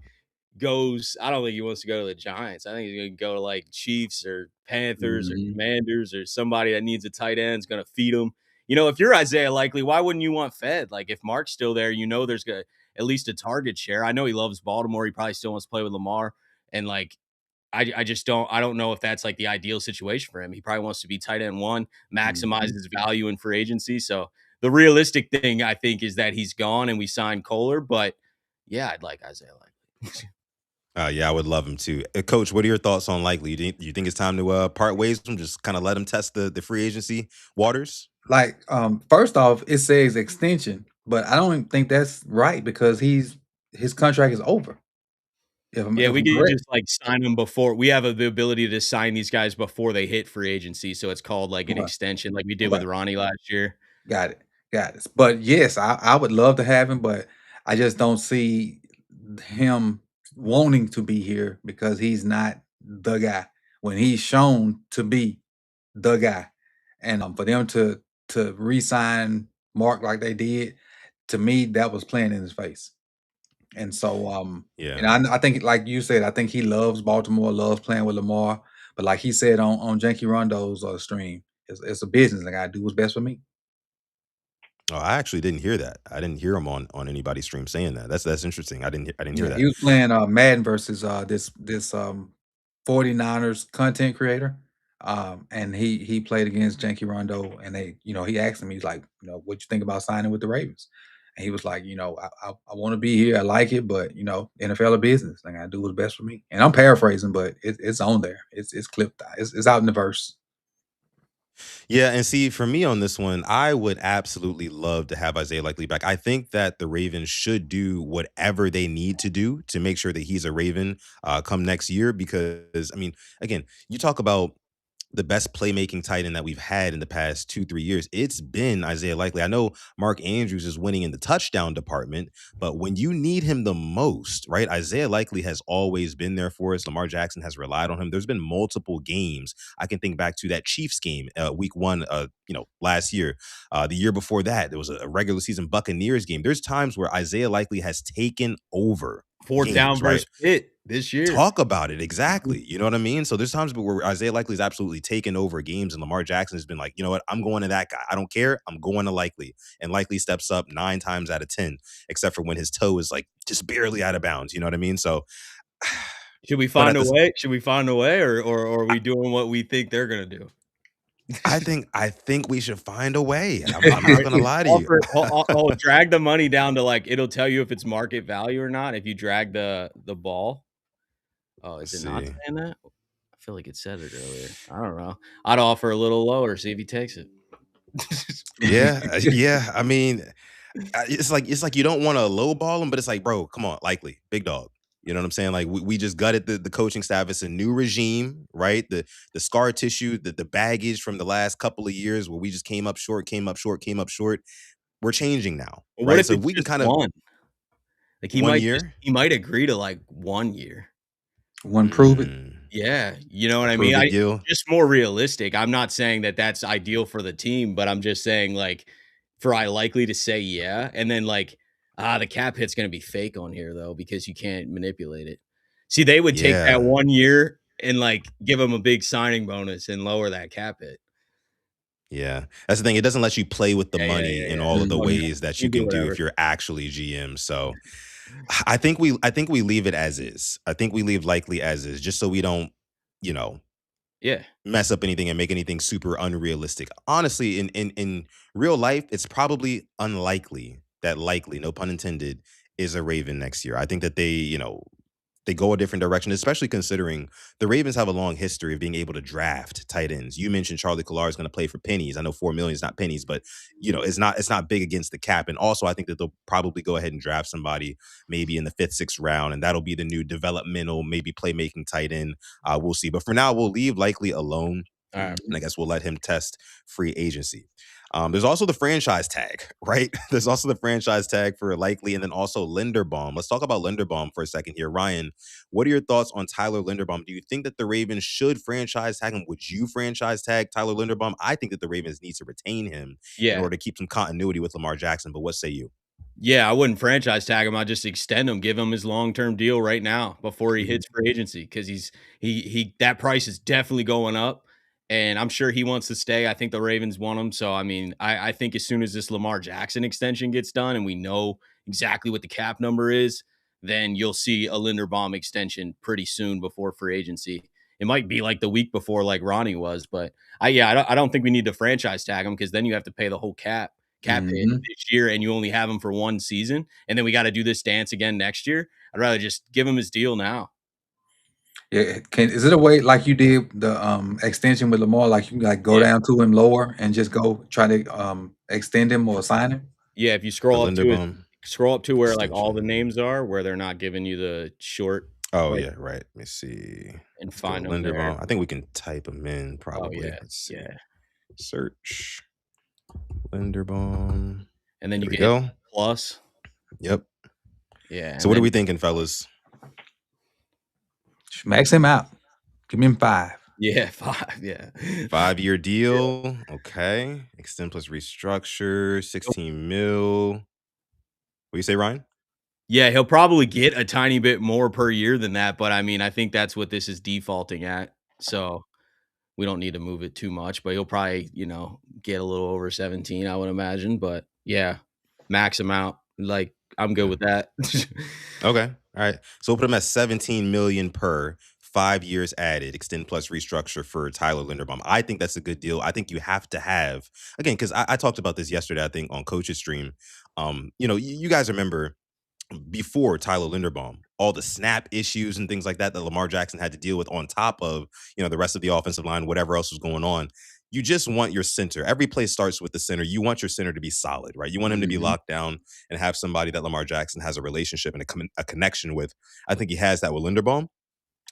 goes I don't think he wants to go to the Giants. I think he's gonna go to, like, Chiefs or Panthers or Mhm. Commanders or somebody that needs a tight end is gonna feed him. You know, if you're Isaiah Likely, why wouldn't you want fed? Like, if Mark's still there, you know there's gonna at least a target share. I know he loves Baltimore. He probably still wants to play with Lamar, and, like, I just don't know if that's, like, the ideal situation for him. He probably wants to be tight end 1, maximize Mhm. his value in free agency, so the realistic thing, I think, is that he's gone and we sign Kohler, but, yeah, I'd like Isaiah Likely. Yeah, I would love him too. Coach, what are your thoughts on Likely? You think it's time to part ways with him? Just kind of let him test the free agency waters? Like, first off, it says extension, but I don't even think that's right because his contract is over. Yeah, If we I'm could correct. just, like, sign them before we have the ability to sign these guys before they hit free agency, so it's called, like, an Okay. extension like we did Okay. with Ronnie last year. Got it. Got it. But yes, I would love to have him, but I just don't see him wanting to be here because he's not the guy when he's shown to be the guy. And for them to re-sign Mark like they did, to me, that was playing in his face. And so, Yeah. and I think, like you said, I think he loves Baltimore, loves playing with Lamar. But like he said on Janky Rondo's stream, it's a business. I gotta do what's best for me. Oh, I actually didn't hear that. I didn't hear him on anybody's stream saying that. That's interesting. I didn't hear Yeah, he that. was playing Madden versus this 49ers content creator. And he played against Janky Rondo, and he asked him, he's like, what you think about signing with the Ravens? And he was like, I want to be here. I like it, but NFL a business. I gotta do what's best for me. And I'm paraphrasing, but it's on there. It's clipped. It's out in the verse. Yeah, and see, for me on this one, I would absolutely love to have Isaiah Likely back. I think that the Ravens should do whatever they need to do to make sure that he's a Raven come next year. Because, I mean, again, you talk about the best playmaking tight end that we've had in the past 2, 3 years. It's been Isaiah Likely. I know Mark Andrews is winning in the touchdown department, but when you need him the most, right? Isaiah Likely has always been there for us. Lamar Jackson has relied on him. There's been multiple games. I can think back to that Chiefs game, week 1, last year. The year before that, there was a regular season Buccaneers game. There's times where Isaiah Likely has taken over 4th down games, right? versus Pitt this year. Talk about it, exactly. You know what I mean? So there's times where Isaiah Likely is absolutely taken over games, and Lamar Jackson has been like, you know what? I'm going to that guy. I don't care. I'm going to Likely, and Likely steps up 9 times out of 10, except for when his toe is like just barely out of bounds. You know what I mean? So, Should we but find at a this, way? Should we find a way, or are we doing what we think they're gonna do? I think we should find a way. I'm not Alright, gonna lie to you. offer drag the money down to, like it'll tell you if it's market value or not if you drag the ball. Oh, Let's is it not see. saying that? I feel like it said it earlier. I don't know. I'd offer a little lower, see if he takes it. Yeah, yeah. I mean, it's like you don't want to lowball him, but it's like, bro, come on, Likely, big dog. You know what I'm saying? Like we just gutted the coaching staff. It's a new regime, right? The scar tissue, the baggage from the last couple of years where we just came up short, came up short, came up short. We're changing now, But what right? if So if it's we can just kind of 1? Like, one year. he might agree to, like, 1 year. One prove it. Mm, Yeah, you know what I mean? prove it, I Gil. just more realistic. I'm not saying that that's ideal for the team, but I'm just saying, like, for I likely to say yeah, and then, like, The cap hit's gonna be fake on here though because you can't manipulate it. See, they would take that Yeah. 1 year and, like, give him a big signing bonus and lower that cap hit. Yeah. That's the thing. It doesn't let you play with the Yeah, yeah, money yeah, in yeah. all of the Oh, no. Mhm. ways that You you can do can do if whatever. you're actually GM. So I think we leave it as is. I think we leave likely as is just so we don't, you know, Yeah. mess up anything and make anything super unrealistic. Honestly, in real life, it's probably unlikely that likely, no pun intended, is a Raven next year. I think that they go a different direction, especially considering the Ravens have a long history of being able to draft tight ends. You mentioned Charlie Kolar is going to play for pennies. I know 4 million is not pennies, but it's not big against the cap. And also, I think that they'll probably go ahead and draft somebody maybe in the fifth, sixth round, and that'll be the new developmental, maybe playmaking tight end. We'll see. But for now, we'll leave likely alone, Alright. and I guess we'll let him test free agency. There's also the franchise tag, right? There's also the franchise tag for likely, and then also Linderbaum. Let's talk about Linderbaum for a second here. Ryan, what are your thoughts on Tyler Linderbaum? Do you think that the Ravens should franchise tag him? Would you franchise tag Tyler Linderbaum? I think that the Ravens need to retain him in Yeah. order to keep some continuity with Lamar Jackson. But what say you? Yeah, I wouldn't franchise tag him, I'd just extend him, give him his long-term deal right now before he Mhm. hits free agency because he that price is definitely going up, and I'm sure he wants to stay. I think the Ravens want him, so, I mean, I think as soon as this Lamar Jackson extension gets done and we know exactly what the cap number is, then you'll see a Linderbaum extension pretty soon before free agency. It might be, like, the week before like Ronnie was, but I don't think we need to franchise tag him because then you have to pay the whole cap hit Mhm. this year and you only have him for 1 season, and then we gotta do this dance again next year. I'd rather just give him his deal now. Yeah, is it a way like you did the, extension with Lamar, like, you can, like, go Yeah. down to him lower and just go try to, extend him or sign him? Yeah, if you For Linderbaum scroll up to where, like, all the extension. names are, where they're not giving you the short, Oh like, yeah, right. Let me see. and Let's go find them there. Linderbaum. I think we can type them in Oh, probably. yeah, Let's see. yeah, Search Linderbaum. and then There you we can hit go. plus. Yep. Yeah, So and what are then we thinking, fellas? Max him out. Give him 5. yeah, 5, yeah. 5-year Yeah. deal. Okay. Extend plus restructure. 16 mil. What do you say, Ryan? Yeah, he'll probably get a tiny bit more per year than that, but, I mean, I think that's what this is defaulting at, so we don't need to move it too much, but he'll probably, get a little over 17, I would imagine. But yeah, max amount. Like, I'm good Yeah. with that. Okay. All right. So we'll put him at 17 million per 5 years added, extend plus restructure for Tyler Linderbaum. I think that's a good deal. I think you have to have again, because I talked about this yesterday, I think, on Coach's stream. You guys remember before Tyler Linderbaum, all the snap issues and things like that that Lamar Jackson had to deal with on top of, the rest of the offensive line, whatever else was going on. You just want your center. Every play starts with the center. You want your center to be solid, right? You want him to be Mhm. locked down and have somebody that Lamar Jackson has a relationship and a connection with. I think he has that with Linderbaum.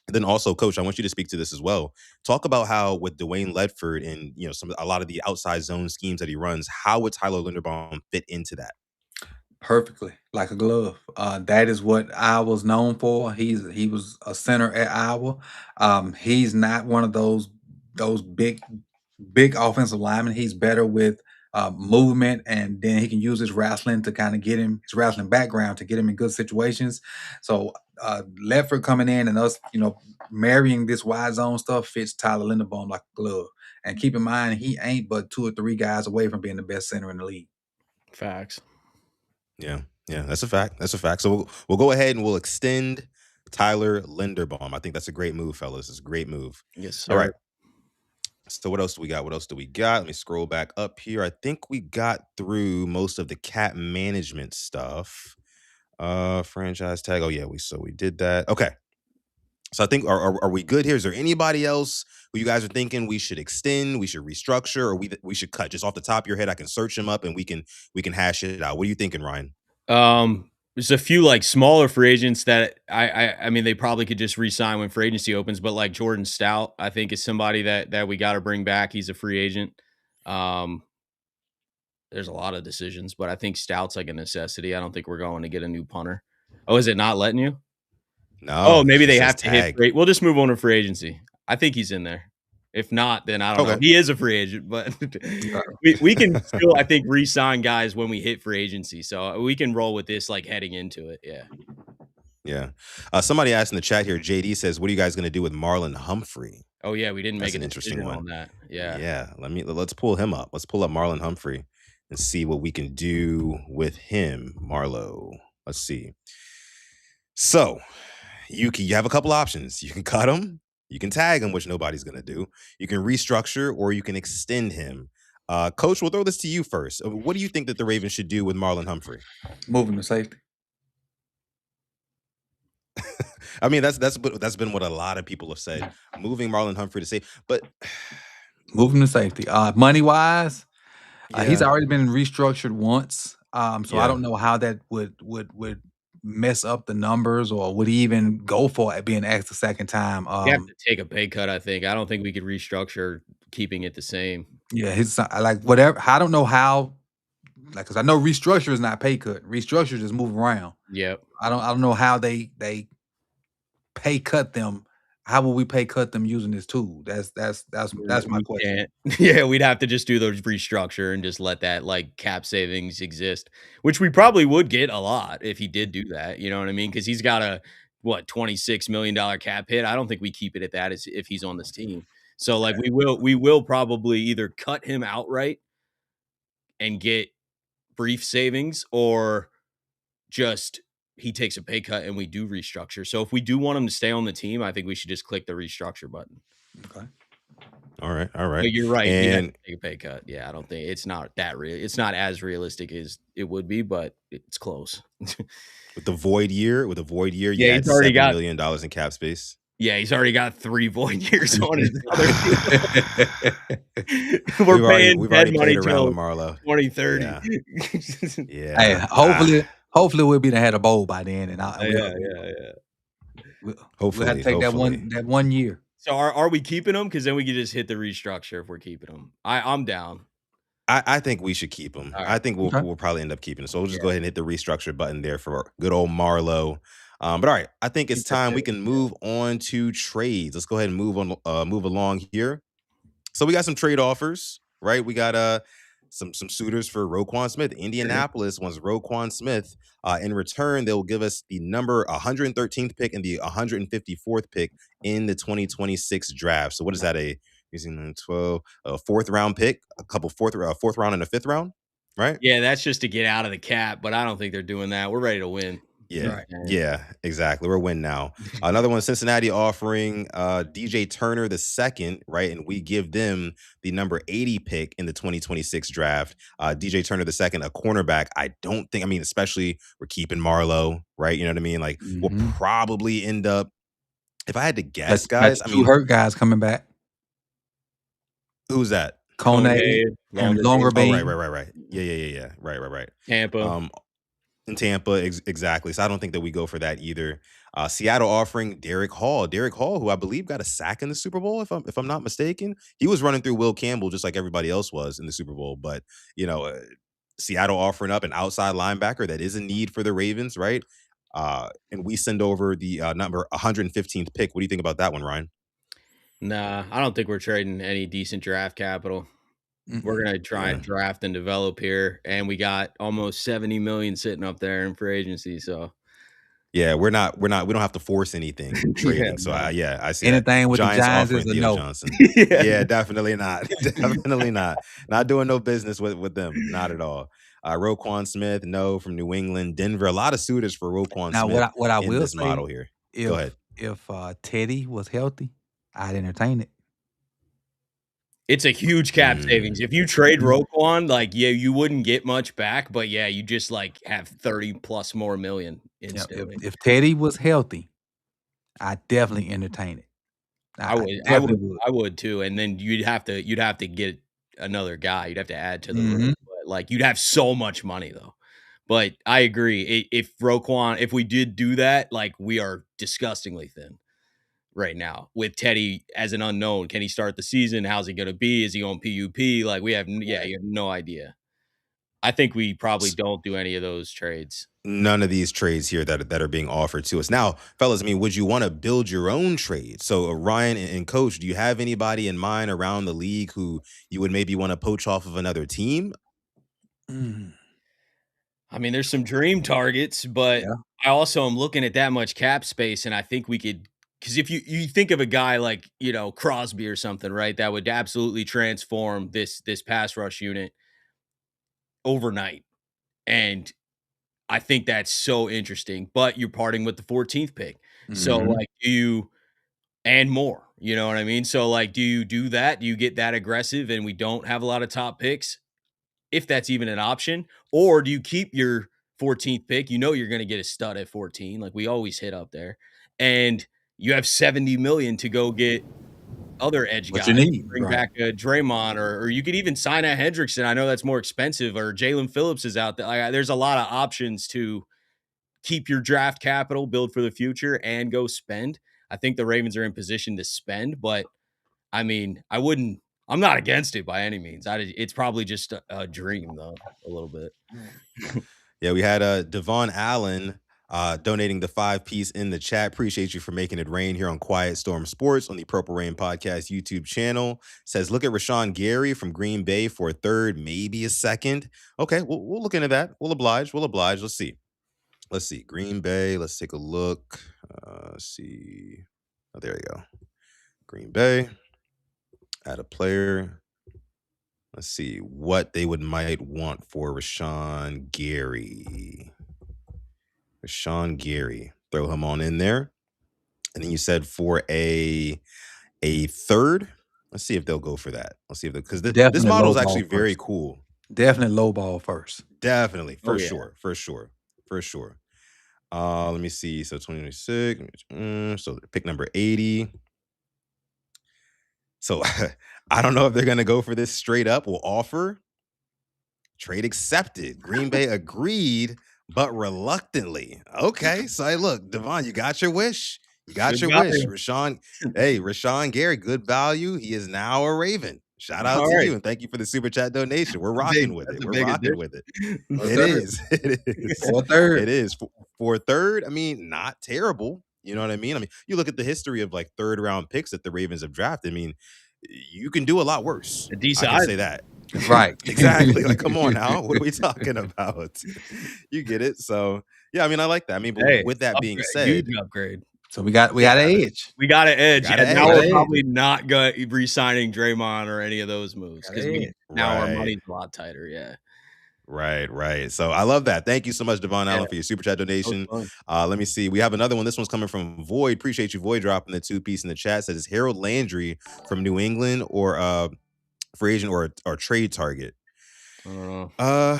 Then also, Coach, I want you to speak to this as well. Talk about how with Dwayne Ledford and a lot of the outside zone schemes that he runs, how would Tyler Linderbaum fit into that? Perfectly, like a glove. That is what Iowa's known for. He was a center at Iowa. He's not one of those big offensive linemen. He's better with movement, and then he can use his wrestling to kind of get him his wrestling background to get him in good situations. So Ledford coming in and us, marrying this wide zone stuff fits Tyler Linderbaum like a glove. And keep in mind, he ain't but 2 or 3 guys away from being the best center in the league. Facts. Yeah, yeah, that's a fact. That's a fact. So we'll go ahead and we'll extend Tyler Linderbaum. I think that's a great move, fellas. It's a great move. Yes, All sir. right. So what else do we got? What else do we got? Let me scroll back up here. I think we got through most of the cap management stuff. Franchise tag. Oh yeah, we did that. Okay. So I think are we good here? Is there anybody else who you guys are thinking we should extend, we should restructure, or we should cut? Just off the top of your head, I can search them up and we can hash it out. What are you thinking, Ryan? There's a few like smaller free agents that I mean they probably could just re-sign when free agency opens, but like Jordan Stout, I think is somebody that we got to bring back. He's a free agent. Um, there's a lot of decisions, but I think Stout's like a necessity. I don't think we're going to get a new punter. Oh, is it not letting you? Oh, No, it maybe just they says have to hit tag. free. We'll just move on to free agency. I think he's in there. If not, then I don't know. Okay. He is a free agent, but we can still, I think, re-sign guys when we hit free agency. So we can roll with this like heading into it. Yeah. Yeah. Somebody asked in the chat here, JD says, what are you guys going to do with Marlon Humphrey? Oh yeah, we didn't make That's a an interesting decision on one. that. Yeah. Yeah. Let's pull him up. Let's pull up Marlon Humphrey and see what we can do with him, Marlo. Let's see. So you have a couple options. You can cut him, you can tag him, which nobody's gonna do. You can restructure, or you can extend him. Coach, we'll throw this to you first. What do you think that the Ravens should do with Marlon Humphrey? Moving to safety. I mean, that's been what a lot of people have said. Moving Marlon Humphrey to safe, but Moving to safety. Money wise, he's yeah, already been restructured once. So I yeah. don't know how that would mess up the numbers, or would he even go for it being asked the second time? We have to take a pay cut, I think. I don't think we could restructure keeping it the same. Yeah, his like whatever. I don't know how, like, because I know restructure is not pay cut. Restructure just move around. Yep. I don't know how they pay cut them. How will we pay cut them using this tool? That's my We question. can't. Yeah, we'd have to just do the restructure and just let that, like, cap savings exist, which we probably would get a lot if he did do that, you know what I mean? Because 'Cause he's got a, what, $26 million cap hit? I don't think we keep it at that as if he's on this team. So, like, we will probably either cut him outright and get brief savings, or just he takes a pay cut and we do restructure. So if we do want him to stay on the team, I think we should just click the restructure button. Okay. All right, all But right. you're right. He'd have And to take a pay cut. Yeah, I don't think it's not that real. It's not as realistic as it would be, but it's close. with the void year, you Yeah, add he's already $7 got million in cap space. yeah, he's already got 3 void years on his other deal. We've We're paying dead already played money around till with Marlo. 2030. Yeah, Hey, yeah. hopefully we'll be the head of bowl by then, and Yeah. we'll have to Hopefully, take hopefully. that 1 year. So are we keeping him? Because then we could just hit the restructure if we're keeping him. I'm down. I think we should keep him. All right. I think we'll Okay. we'll probably end up keeping him. So we'll just Yeah. go ahead and hit the restructure button there for good old Marlo. But all right, I think it's Keep that time we there. can move on to trades. Let's go ahead and move along here. So we got some trade offers, right? We got some suitors for Roquan Smith. Indianapolis wants Roquan Smith. In return, they'll give us the number 113th pick and the 154th pick in the 2026 draft. So what is that? Using 12, a fourth round pick, a couple fourth round and a fifth round, right? Yeah, that's just to get out of the cap, but I don't think they're doing that. We're ready to win. Yeah, Right. yeah, exactly. We're win now. Another one, Cincinnati offering DJ Turner the second, right? And we give them the number 80 pick in the 2026 draft. DJ Turner the second, a cornerback. I mean, especially we're keeping Marlowe, right? You know what I mean? Like we'll Mhm. probably end up, if I had to guess, That's guys, I 2 mean, hurt guys coming back. who's that? Kone Kone, and Longer Oh, Longerbeam. right. Yeah. Right. Tampa. In Tampa, exactly. So I don't think that we go for that either. Seattle offering Derek Hall. Derek Hall, who I believe got a sack in the Super Bowl, if I'm not mistaken. He was running through Will Campbell just like everybody else was in the Super Bowl. But you know, Seattle offering up an outside linebacker that is a need for the Ravens, right? And we send over the number 115th pick. What do you think about that one, Ryan? Nah, I don't think we're trading any decent draft capital. We're Mm-mm. gonna try Yeah. and draft and develop here, and we got almost 70 million sitting up there in free agency. So Yeah, we don't have to force anything yeah, trading. So no. I see that. Anything with the Giants Giants is offering a Theo no. Johnson. Yeah. Yeah, definitely not. Definitely not. Not doing no business with them. Not at all. Roquan Smith, no, from New England. Denver, a lot of suitors for Roquan Now, Smith what I in will this say, model here. Go if ahead. if Teddy was healthy, I'd entertain it. It's a huge cap savings. If you trade Mhm. Roquan, like, yeah, you wouldn't get much back, but yeah, you just like have 30 plus more million Yeah, instantly. if Teddy was healthy, I'd definitely entertain it. I I would, I would, definitely would. I would too. And then you'd have to get another guy. You'd have to add to the room. Mhm. But like you'd have so much money though. But I agree. If we did do that, like we are disgustingly thin right now with Teddy as an unknown. Can he start the season? How's he going to be? Is he on PUP? Like we have, yeah, Right. you have no idea. I think we probably don't do any of those trades. none of these trades here that are being offered to us. Now, fellas, I mean, would you want to build your own trade? So, Ryan and Coach, do you have anybody in mind around the league who you would maybe want to poach off of another team? Mm, I mean, there's some dream targets, but yeah. I also am looking at that much cap space, and I think we could, because if you think of a guy like, Crosby or something, right, that would absolutely transform this pass rush unit overnight, and I think that's so interesting. But you're parting with the 14th pick, so Mhm. like, do you and more, you know what I mean? So like, do you do that? Do you get that aggressive, and we don't have a lot of top picks? If that's even an option, or do you keep your 14th pick? You know you're going to get a stud at 14, like we always hit up there, and you have 70 million to go get other edge What you guys. need, Bring right. back a Draymond, or you could even sign a Hendrickson. I know that's more expensive, or Jalen Phillips is out there. Like, there's a lot of options to keep your draft capital, build for the future, and go spend. I think the Ravens are in position to spend, but I mean, I'm not against it by any means. It's probably just a dream though, a little bit. Yeah, we had Devon Allen donating the 5-piece in the chat. Appreciate you for making it rain here on Quiet Storm Sports on the Purple Rain Podcast YouTube channel. Says, look at Rashawn Gary from Green Bay for a third, maybe a second. Okay, we'll look into that. We'll oblige. We'll oblige. Let's see. Let's see. Green Bay. Let's take a look. Let's see. Oh, there you go. Green Bay. Add a player. Let's see what they might want for Rashawn Gary. Rashawn Gary. Throw him on in there. And then you said for a third. Let's see if they'll go for that. Let's see if because this Definitely model low is ball actually very first. cool. Definitely low ball first. Definitely, Oh for yeah. sure, for sure, for sure. Let me see. So 2026. So pick number 80. So I don't know if they're gonna go for this straight up. We'll offer. Trade accepted. Green Bay agreed, but reluctantly. Okay. So hey, look, Devon, you got your wish. You got Good your wish. value. Rashawn Gary, good value. He is now a Raven. Shout out All to right. you and thank you for the super chat donation. We're rocking with That's it. a We're big rocking addition. with it. Or It third. is. It is. Or third. It is. For a third, I mean, not terrible. You know what I mean? I mean, you look at the history of like third round picks that the Ravens have drafted. I mean, you can do a lot worse. A I decent can say island. that. Right. Exactly. Like, come on now. What are we talking about? You get it. So, yeah, I mean, I like that. I mean, but Hey, with that being upgrade, huge said, upgrade. So we got yeah, an edge. We got an we edge, got an and now Got we're an edge. edge. probably not re-signing Draymond or any of those moves Got because an edge. now our Right. money's a lot tighter. Yeah. Right. So I love that. Thank you so much, Devon Yeah. Allen, for your super chat That was donation. fun. Let me see. We have another one. This one's coming from Void. Appreciate you, Void, dropping the 2-piece in the chat. Says, is Harold Landry from New England or free agent or trade target? I don't know.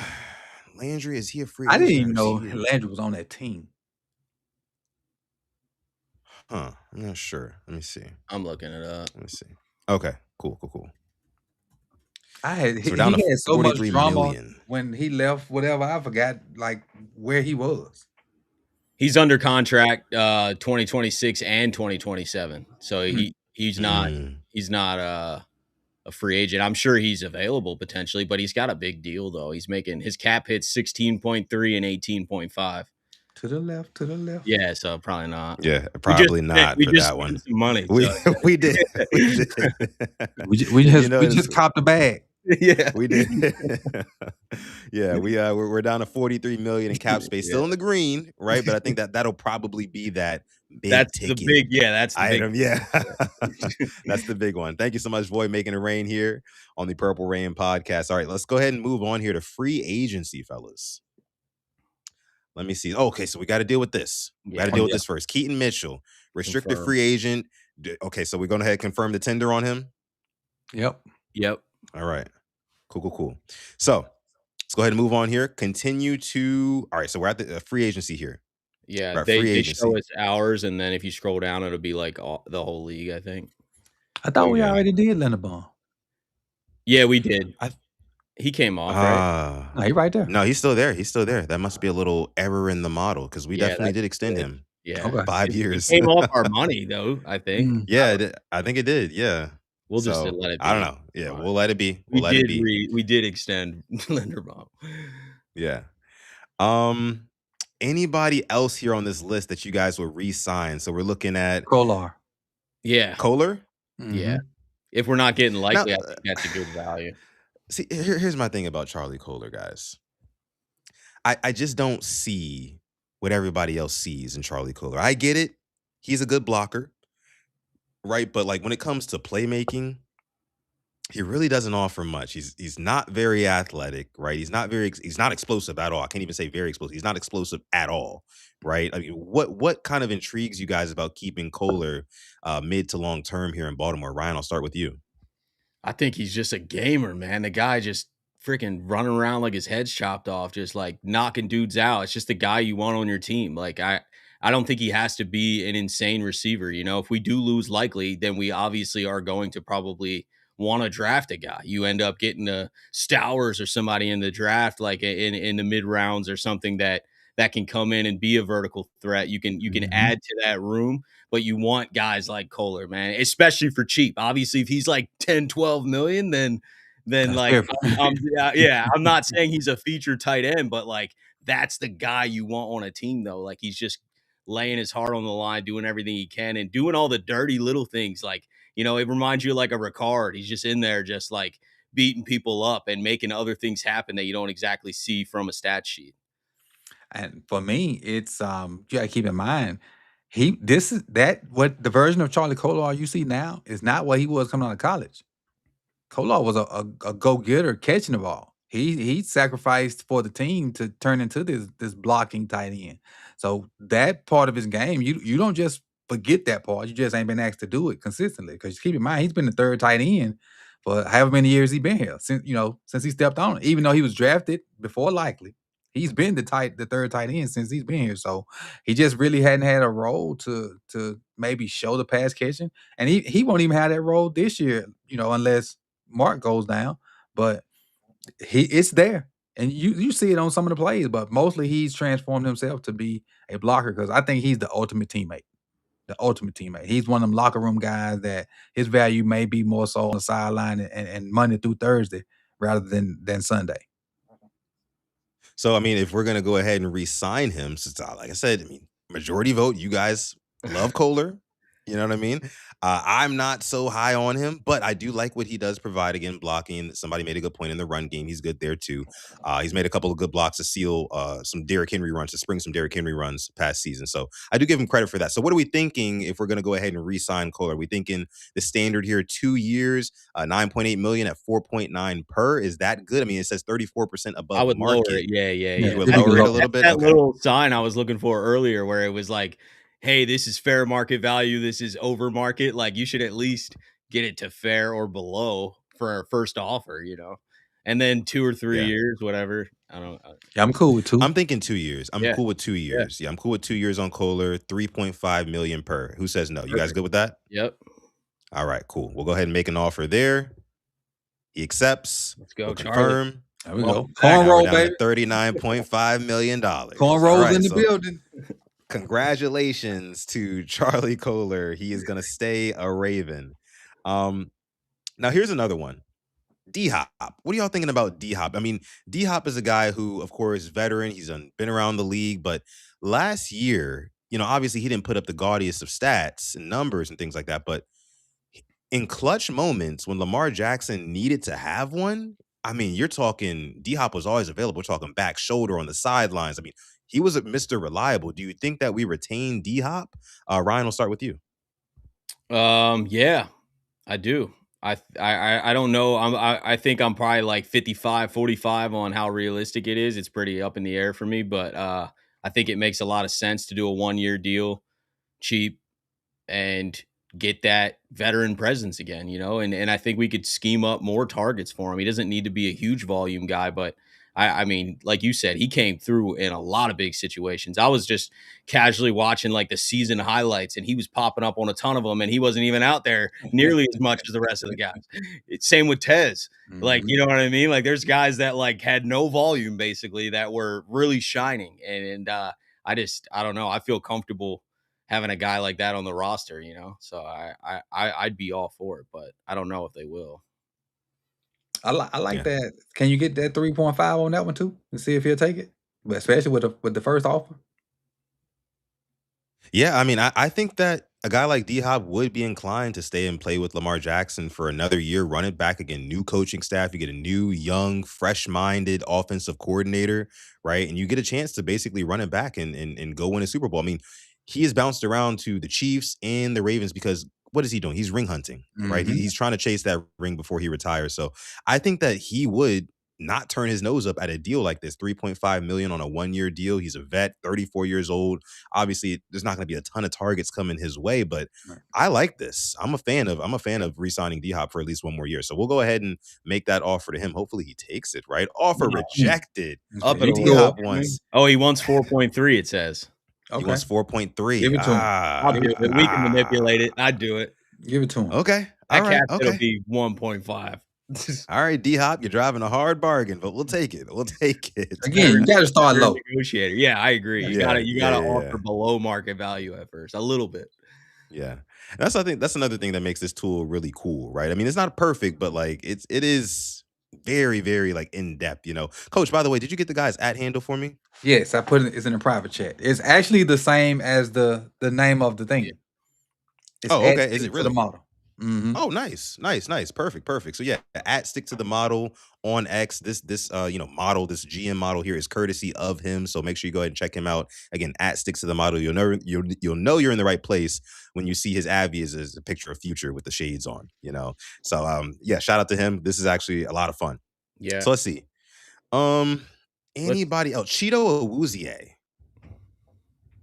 Landry, is he a free I didn't agent even or is know he? Landry was on that team. Huh. I'm not sure. Let me see. I'm looking it up. Let me see. Okay. Cool. So we're down He to had so much 43 drama million. when he left. Whatever, I forgot like where he was. He's under contract 2026 and 2027. So he's not a free agent. I'm sure he's available potentially, but he's got a big deal though. He's making his cap hits 16.3 and 18.5. To the left. Yeah, so probably not. Yeah, probably not We for just that spent one. some money. We So. we did. We did. We You just know, it's- copped the bag. Yeah. we did. Yeah, we're down to 43 million in cap space, still in the green, right? But I think that'll probably be that big That's ticket that's the big item. Yeah. That's the big one. Thank you so much, Void, making it rain here on the Purple Rain podcast. All right, let's go ahead and move on here to free agency, fellas. Let me see. Okay, so we got to deal with this. We got to deal with this first. Keaton Mitchell, restricted Confirmed. free agent. Okay, so we're going to confirm the tender on him. Yep. All right. Cool. So let's go ahead and move on here. All right, so we're at the free agency here. Yeah, Right, they free agency. show us ours, and then if you scroll down, it'll be like the whole league, I think. I thought we Okay. already did Linderbaum. Yeah, we did. He came off, right? No, he's right there. No, he's still there. That must be a little error in the model because we definitely did extend him. Yeah. Okay. 5 years. He came off our money, though, I think. Yeah, I think it did. Yeah. We'll just let it be. I don't know. Yeah, we'll let it be. We did extend Linderbaum. Yeah. anybody else here on this list that you guys will re-sign? So we're looking at Kolar. Yeah, Kohler. yeah. Mhm. If we're not getting Now, likely, I think that's a good value. see, here's my thing about Charlie Kohler, guys. I just don't see what everybody else sees in Charlie Kohler. I get it. He's a good blocker, right? But like when it comes to playmaking, he really doesn't offer much. He's not very athletic, right? He's not explosive at all. I can't even say very explosive. He's not explosive at all, right? I mean, what kind of intrigues you guys about keeping Kohler mid to long term here in Baltimore? Ryan, I'll start with you. I think he's just a gamer, man. The guy just freaking running around like his head's chopped off, just like knocking dudes out. It's just the guy you want on your team. Like I don't think he has to be an insane receiver. You know, if we do lose likely, then we obviously are going to probably want to draft a guy. You end up getting a Stowers or somebody in the draft, like in the mid rounds or something that can come in and be a vertical threat. You can Mhm. add to that room, but you want guys like Kohler, man, especially for cheap. Obviously, if he's like 10, 12 million, then That's like different. yeah, I'm not saying he's a featured tight end, but like that's the guy you want on a team though. Like he's just laying his heart on the line, doing everything he can and doing all the dirty little things. Like, it reminds you of like a Ricard. He's just in there just like beating people up and making other things happen that you don't exactly see from a stat sheet. And for me, it's you gotta keep in mind, this is that what the version of Charlie Kolar you see now is not what he was coming out of college. Kolar was a go-getter catching the ball. He sacrificed for the team to turn into this blocking tight end. So that part of his game, you don't just forget that part. You just ain't been asked to do it consistently. Because keep in mind, he's been the third tight end for however many years he been here since he stepped on it. Even though he was drafted before likely, he's been the third tight end since he's been here. So he just really hadn't had a role to maybe show the pass catching, and he won't even have that role this year. Unless Mark goes down, but it's there. And you see it on some of the plays, but mostly he's transformed himself to be a blocker because I think he's the ultimate teammate. The ultimate teammate. He's one of them locker room guys that his value may be more so on the sideline and Monday through Thursday rather than Sunday. So I mean, if we're gonna go ahead and re-sign him, since like I said, I mean, majority vote, you guys love Kohler. You know what I mean? I'm not so high on him, but I do like what he does provide. Again, blocking. Somebody made a good point in the run game. He's good there too. He's made a couple of good blocks to seal some Derrick Henry runs, to spring some Derrick Henry runs past season. So I do give him credit for that. So what are we thinking if we're going to go ahead and re-sign Kohler? Are we thinking the standard here, 2 years, 9.8 million at 4.9 per? Is that good? I mean, it says 34% I above would lower market. it. Yeah, yeah, Yeah, yeah. You would it'd be lower it a low. little bit? That Okay. little sign I was looking for earlier where it was like, "Hey, this is fair market value. This is over market." Like, you should at least get it to fair or below for our first offer. And then 2 or 3 Yeah. years, whatever. I don't Yeah, I'm cool with 2. I'm thinking 2 years. I'm yeah, cool with two yeah. years. Yeah, I'm cool with 2 years on Kohler, 3.5 million per. Who says no? You guys Perfect. good with that? Yep. All right, cool. We'll go ahead and make an offer there. He accepts. Let's We'll go, Charlie. confirm. There we go. Welcome back. Now we're Cornrow, down to baby. $39.5 million. All Cornrows right. in the So building. congratulations to Charlie Kohler. He is gonna stay a Raven. Um, Now here's another one. D Hop. What are y'all thinking about D Hop? I mean, D Hop is a guy who, of course, veteran. He's been around the league, but last year, obviously he didn't put up the gaudiest of stats and numbers and things like that. But in clutch moments when Lamar Jackson needed to have one, I mean, you're talking D Hop was always available. We're talking back shoulder on the sidelines. I mean, he was a Mr. Reliable. Do you think that we retain D Hop? Ryan, will start with you. Yeah, I do. I don't know. I think I'm probably like 55-45 on how realistic it is. It's pretty up in the air for me, but I think it makes a lot of sense to do a 1-year deal, cheap, and get that veteran presence again. And I think we could scheme up more targets for him. He doesn't need to be a huge volume guy, but I mean, like you said, he came through in a lot of big situations. I was just casually watching like the season highlights, and he was popping up on a ton of them, and he wasn't even out there nearly as much as the rest of the guys. Same with Tez. Like, Mhm. you know what I mean? Like, there's guys that like had no volume basically that were really shining, and I don't know. I feel comfortable having a guy like that on the roster. So I'd be all for it, but I don't know if they will. I like Yeah. that. Can you get that 3.5 on that one too, and see if he'll take it? But especially with the first offer. Yeah, I mean, I think that a guy like D Hop would be inclined to stay and play with Lamar Jackson for another year, run it back again, new coaching staff. You get a new, young, fresh minded offensive coordinator, right? And you get a chance to basically run it back and go win a Super Bowl. I mean, he has bounced around to the Chiefs and the Ravens because what is he doing? He's ring hunting, right? Mhm. He's trying to chase that ring before he retires. So I think that he would not turn his nose up at a deal like this 3.5 million on a 1 year deal. He's a vet, 34 years old. Obviously, there's not going to be a ton of targets coming his way, but Right. I like this. I'm a fan of re-signing D Hop for at least 1 more year. So we'll go ahead and make that offer to him. Hopefully he takes it, right? Offer No. rejected. Okay, Up you it a can D go little. up. Hop wants Oh, he wants 4.3, it says. he Okay, wants 4.3. give it to him. I'll Give do it it. We can manipulate it. Ah. I'd do it. give it to him. Okay. All That right. cap hit will Okay. be 1.5. All right, D Hop, you're driving a hard bargain, but we'll take it. We'll take it. Again, you gotta start Better low. negotiator. Yeah, I agree. You Yeah, gotta you yeah, gotta yeah, offer yeah. below market value at first, a little bit. Yeah. I think that's another thing that makes this tool really cool, right? I mean, it's not perfect, but like it is very, very like in depth, you know. Coach, by the way, did you get the guy's at handle for me? Yes, I put it. It's in a private chat. It's actually the same as the name of the Yeah. thing. It's Oh, at okay. Is stick it to the really? model. Mm-hmm. Oh, nice, nice, nice, perfect, perfect. So yeah, at stick to the model on X. This model, this GM model here is courtesy of him. So make sure you go ahead and check him out. Again, at stick to the model. You'll know you're in the right place when you see his Abby as a picture of Future with the shades on. You know. So yeah, shout out to him. This is actually a lot of fun. Yeah. So let's see. Um, Let's anybody else? Cheeto Awuzie.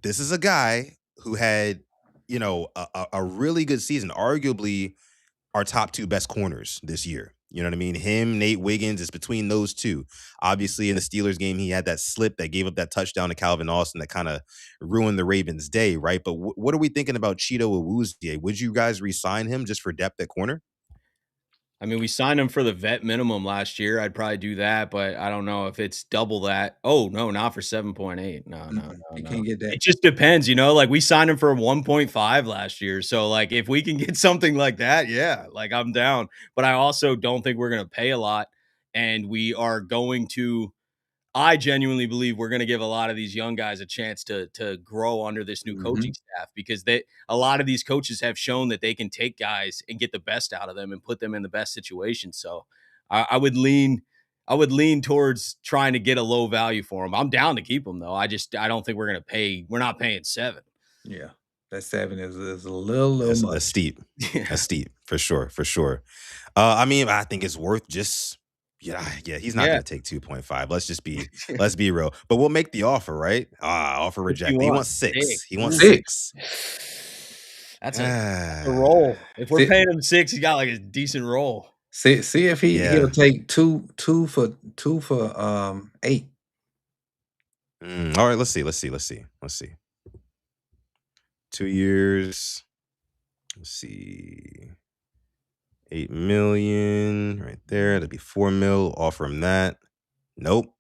This is a guy who had, a really good season, arguably our top two best corners this year. You know what I mean? Him, Nate Wiggins, is between those two. Obviously, in the Steelers game, he had that slip that gave up that touchdown to Calvin Austin that kind of ruined the Ravens' day, right? But what are we thinking about Cheeto Awuzie? Would you guys re-sign him just for depth at corner? I mean, we signed him for the vet minimum last year. I'd probably do that, but I don't know if it's double that. Oh, no, not for 7.8. No, no, no, You no. can't get that. It just depends, like we signed him for 1.5 last year. So like if we can get something like that, yeah, like I'm down. But I also don't think we're going to pay a lot, and we are going to I genuinely believe we're going to give a lot of these young guys a chance to grow under this new Mm-hmm. coaching staff, because a lot of these coaches have shown that they can take guys and get the best out of them and put them in the best situation. So I would lean towards trying to get a low value for them. I'm down to keep them though. I don't think we're not paying 7. Yeah, that 7 is a little That's much. steep. Yeah. That's steep for sure, for sure. I mean, I think it's worth just yeah, he's not Yeah. gonna take 2.5. Let's be real. But we'll make the offer, right? Offer What do you rejected. He want? wants 6. 6. He wants Ooh. 6. That's a roll. If we're See, paying him 6, he got like a decent roll. see if he'll Yeah. take two for 8. All right, let's see. 2 years. Let's see. 8 million right there. That'd be 4 mil. Offer him that. Nope.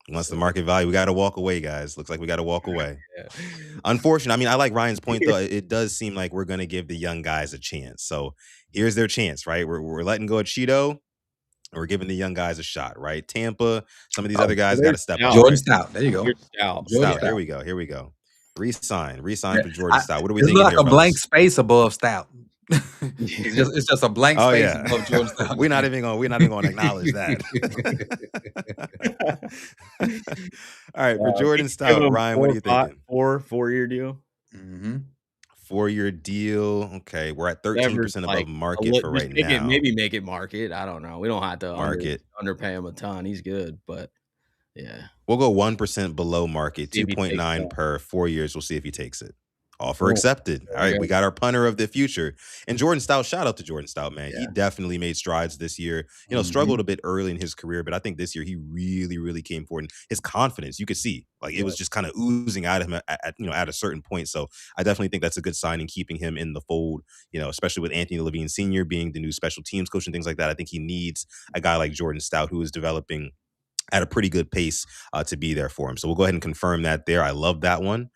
Once the market value, we got to walk away, guys. Looks like we got to walk away. Yeah. Unfortunate. I mean, I like Ryan's point though. It does seem like we're gonna give the young guys a chance. So here's their chance, right? We're letting go of Cheeto, and we're giving the young guys a shot, right? Tampa, some of these Oh, other guys got to There's step up, Stout. Jordan right? Stout. There you go. Here's Stout. Jordan Stout. Yeah. Stout. Here we go. Resign Yeah, for Jordan Stout. What are we it's thinking like here, a blank fellas? space above Stout. It's just a blank Oh space yeah, above Jordan Stout. we're not even gonna acknowledge that. All right, for We Jordan could give Stout, him Ryan, what are you thinking? 4-year deal. Mm-hmm. 4-year deal. Okay, we're at Whatever's 13% above like market for just right now. make it market. I don't know. We don't have to Market. underpay him a ton. He's good, but yeah. We'll go 1% below market, See if he takes 2.9 that. per 4 years. We'll see if he takes it. Offer Cool. accepted. All There we right, go. we got our punter of the future. And Jordan Stout, shout out to Jordan Stout, man. He Yeah. definitely made strides this year. Struggled a bit early in his career, but I think this year he really, really came forward. And his confidence, you could see, like it was just kind of oozing out of him at a certain point. So I definitely think that's a good sign in keeping him in the fold, especially with Anthony Levine Sr. being the new special teams coach and things like that. I think he needs a guy like Jordan Stout who is developing at a pretty good pace to be there for him. So we'll go ahead and confirm that there. I love that one.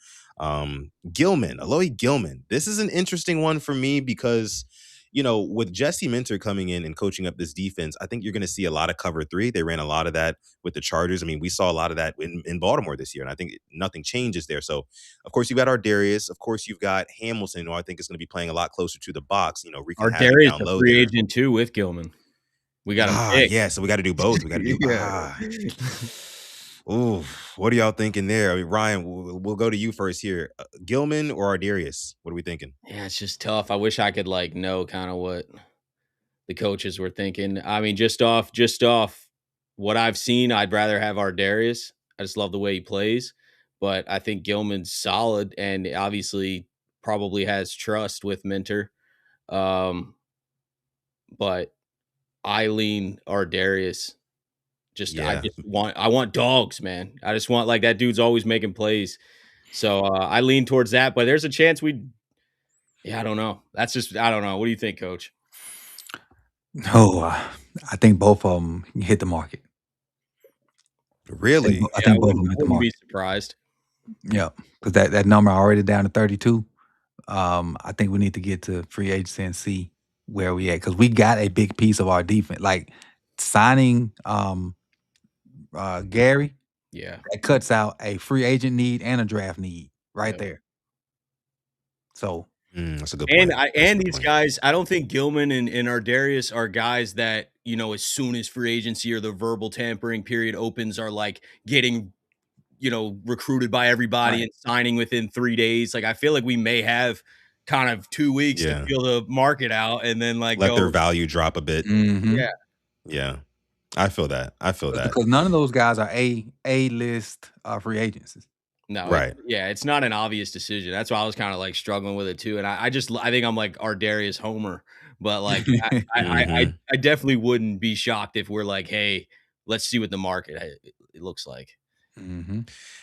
Gilman, Aloy Gilman. This is an interesting one for me because, with Jesse Minter coming in and coaching up this defense, I think you're going to see a lot of cover three. They ran a lot of that with the Chargers. I mean, we saw a lot of that in Baltimore this year, and I think nothing changes there. So, of course, you've got Ardarius. Of course, you've got Hamilton, who I think is going to be playing a lot closer to the box, wreaking Our havoc Darius down a low free there. agent too with Gilman. We got him picked. Yeah. So we got to do both. We got to do. Yeah. Ooh, what are y'all thinking there? I mean, Ryan, we'll go to you first here. Gilman or Ardarius? What are we thinking? Yeah, it's just tough. I wish I could know kind of what the coaches were thinking. I mean, just off what I've seen, I'd rather have Ardarius. I just love the way he plays, but I think Gilman's solid and obviously probably has trust with Minter. But I lean Ardarius. Yeah. I want dogs, man. I just want that dude's always making plays. So I lean towards that, but there's a chance I don't know. I don't know. What do you think, coach? No, I think both of them hit the market. Really? I think both of them hit the wouldn't be market. surprised. Yeah, because that number already down to 32. I think we need to get to free agency and see where we at, because we got a big piece of our defense. Like signing Gary, Yeah. that cuts out a free agent need and a draft need right Yep. there. So that's a good point. And these guys, I don't think Gilman and Ardarius are guys that, as soon as free agency or the verbal tampering period opens are getting, recruited by everybody and signing within 3 days. I feel like we may have kind of 2 weeks to feel the market out and then let their value drop a bit. Yeah. Yeah. I feel that. Because none of those guys are A-list free agents. No, right. It's not an obvious decision. That's why I was kind of struggling with it too. And I think I'm Ardarius Homer, but I definitely wouldn't be shocked if we're hey, let's see what the market it looks like. Mm-hmm.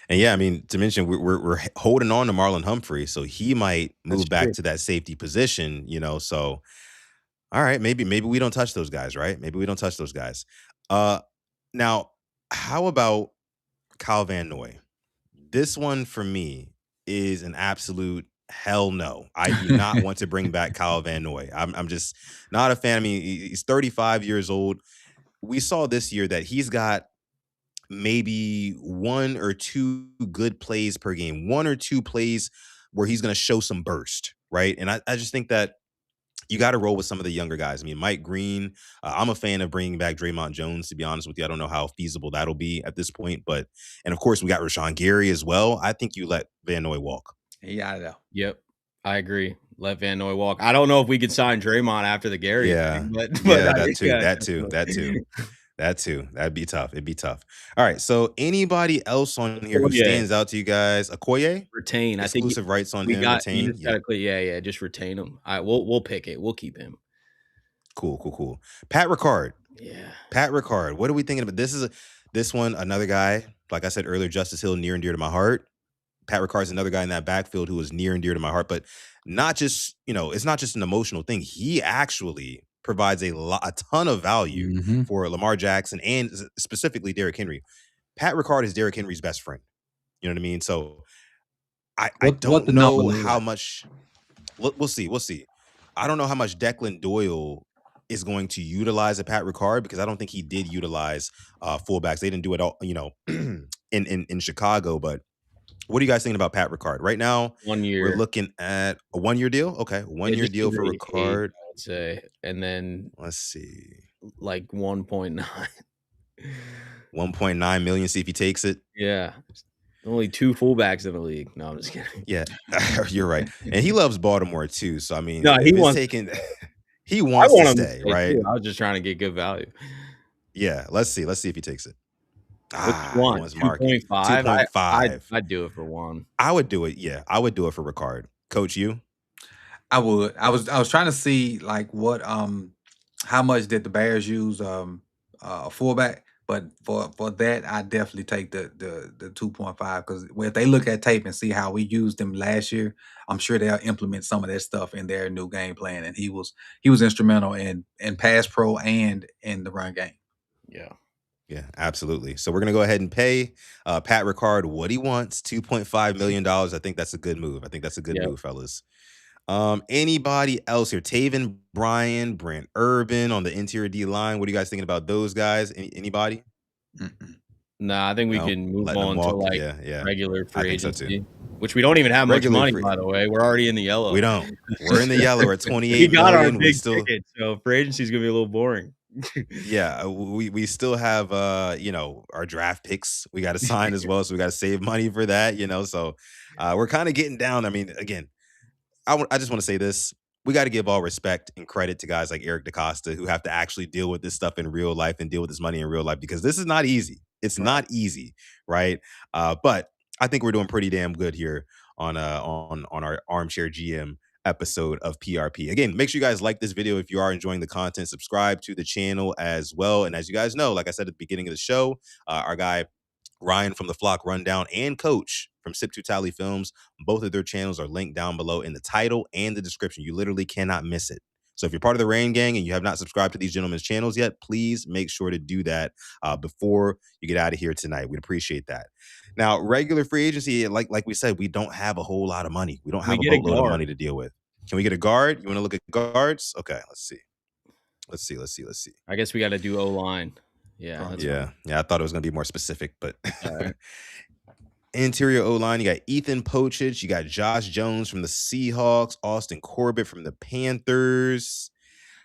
And yeah, I mean, to mention we're holding on to Marlon Humphrey, so he might move back to that safety position. So all right, maybe we don't touch those guys, right? Maybe we don't touch those guys. Now, how about Kyle Van Noy? This one for me is an absolute hell no. I do not want to bring back Kyle Van Noy. I'm just not a fan. I mean, he's 35 years old. We saw this year that he's got maybe 1 or 2 good plays per game, 1 or 2 plays where he's going to show some burst, right? And I just think that you got to roll with some of the younger guys. I mean, Mike Green, I'm a fan of bringing back Draymond Jones, to be honest with you. I don't know how feasible that'll be at this point, and of course we got Rashawn Gary as well. I think you let Van Noy walk. Yeah, I know. Yep. I agree. Let Van Noy walk. I don't know if we could sign Draymond after the Gary thing, but that too. That'd be tough. It'd be tough. All right. So anybody else on here who stands out to you guys? Okoye? Retain. Exclusive rights on him. Retain. Yeah. Just retain him. We'll pick it. We'll keep him. Cool. Pat Ricard. Yeah. Pat Ricard. What are we thinking about? This one, another guy, like I said earlier, Justice Hill, near and dear to my heart. Pat Ricard's another guy in that backfield who is near and dear to my heart, but not just, it's not just an emotional thing. He actually provides a ton of value for Lamar Jackson and specifically Derrick Henry. Pat Ricard is Derrick Henry's best friend. You know what I mean? So I don't know how much. We'll see. I don't know how much Declan Doyle is going to utilize a Pat Ricard, because I don't think he did utilize fullbacks. They didn't do it all, in Chicago. But what are you guys thinking about Pat Ricard right now? 1 year. We're looking at a 1 year deal. Okay, 1 year deal for Ricard. I would say, and then let's see, 1.9. 1.9 million. See if he takes it. Yeah. Only 2 fullbacks in the league. No, I'm just kidding. Yeah, you're right. And he loves Baltimore too. So I mean, no, he wants to stay, right? Too. I was just trying to get good value. Yeah, let's see if he takes it. Which one? 2.5. 2.5. I'd do it for 1. I would do it. Yeah, I would do it for Ricard. Coach, you? I would. I was trying to see what how much did the Bears use a fullback, but for that I definitely take the 2.5, because if they look at tape and see how we used them last year, I'm sure they'll implement some of that stuff in their new game plan. And he was instrumental in pass pro and in the run game. Yeah, absolutely. So we're going to go ahead and pay Pat Ricard what he wants, $2.5 million. I think that's a good move. Move, fellas. Anybody else here? Taven Bryan, Brent Urban on the interior D line. What are you guys thinking about those guys? Anybody? Mm-mm. Nah, I think we No, can move letting them on to, walk. like, Yeah, yeah. regular I free think so too. agency, which we don't even have much Regular money, free. by the way. We're already in the We yellow. don't. We're in the yellow. We're at We 28 got our million. We big still, ticket, so free agency is gonna be a little boring. yeah, we still have our draft picks we got to sign as well, so we got to save money for that. So we're kind of getting down. I mean, again, I just want to say this. We got to give all respect and credit to guys like Eric DaCosta who have to actually deal with this stuff in real life and deal with this money in real life because this is not easy. It's Right. not easy, right? But I think we're doing pretty damn good here on our Armchair GM episode of PRP. Again, make sure you guys like this video if you are enjoying the content. Subscribe to the channel as well. And as you guys know, like I said at the beginning of the show, our guy Ryan from the Flock Rundown and Coach from Sip to Tally Films. Both of their channels are linked down below in the title and the description. You literally cannot miss it. So if you're part of the Rain Gang and you have not subscribed to these gentlemen's channels yet, please make sure to do that before you get out of here tonight. We'd appreciate that. Now, regular free agency, like we said, we don't have a whole lot of money. We don't Can we have a get a boatload of guard? money to deal with. Can we get a guard? You want to look at guards? Okay, let's see. Let's see. I guess we gotta do O-line. Yeah, that's Yeah, I thought it was gonna be more specific, but alright. interior O line, you got Ethan Pochich, you got Josh Jones from the Seahawks, Austin Corbett from the Panthers.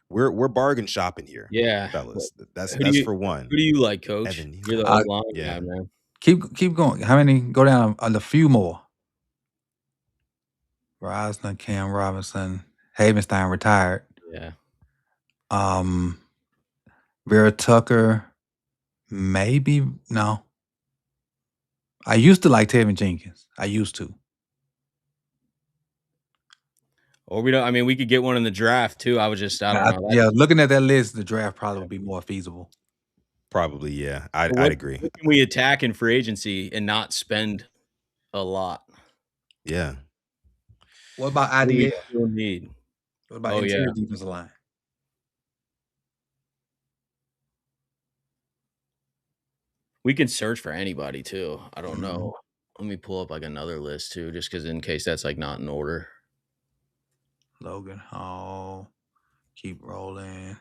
We're bargain shopping here, Yeah. fellas. That's Who do that's you for one. who do you like, Coach? Evan, You're the Uh, O-line guy, yeah, man. keep going. How many? Go down a few more. Rosner, Cam Robinson, Havenstein retired. Yeah. Vera Tucker, maybe no. I used to like Tevin Jenkins. I used to. Or we don't I mean, we could get one in the draft too. I don't know. Yeah, looking at that list, the draft probably would be more feasible. probably, yeah. So I'd agree. what can we attack in free agency and not spend a lot? Yeah. What about What do we IDL? still need? What about Oh, yeah. interior defensive line? We can search for anybody too. I don't Mhm. know. Let me pull up, like, another list too, just because in case that's, like, not in order. Logan Hall. Keep rolling.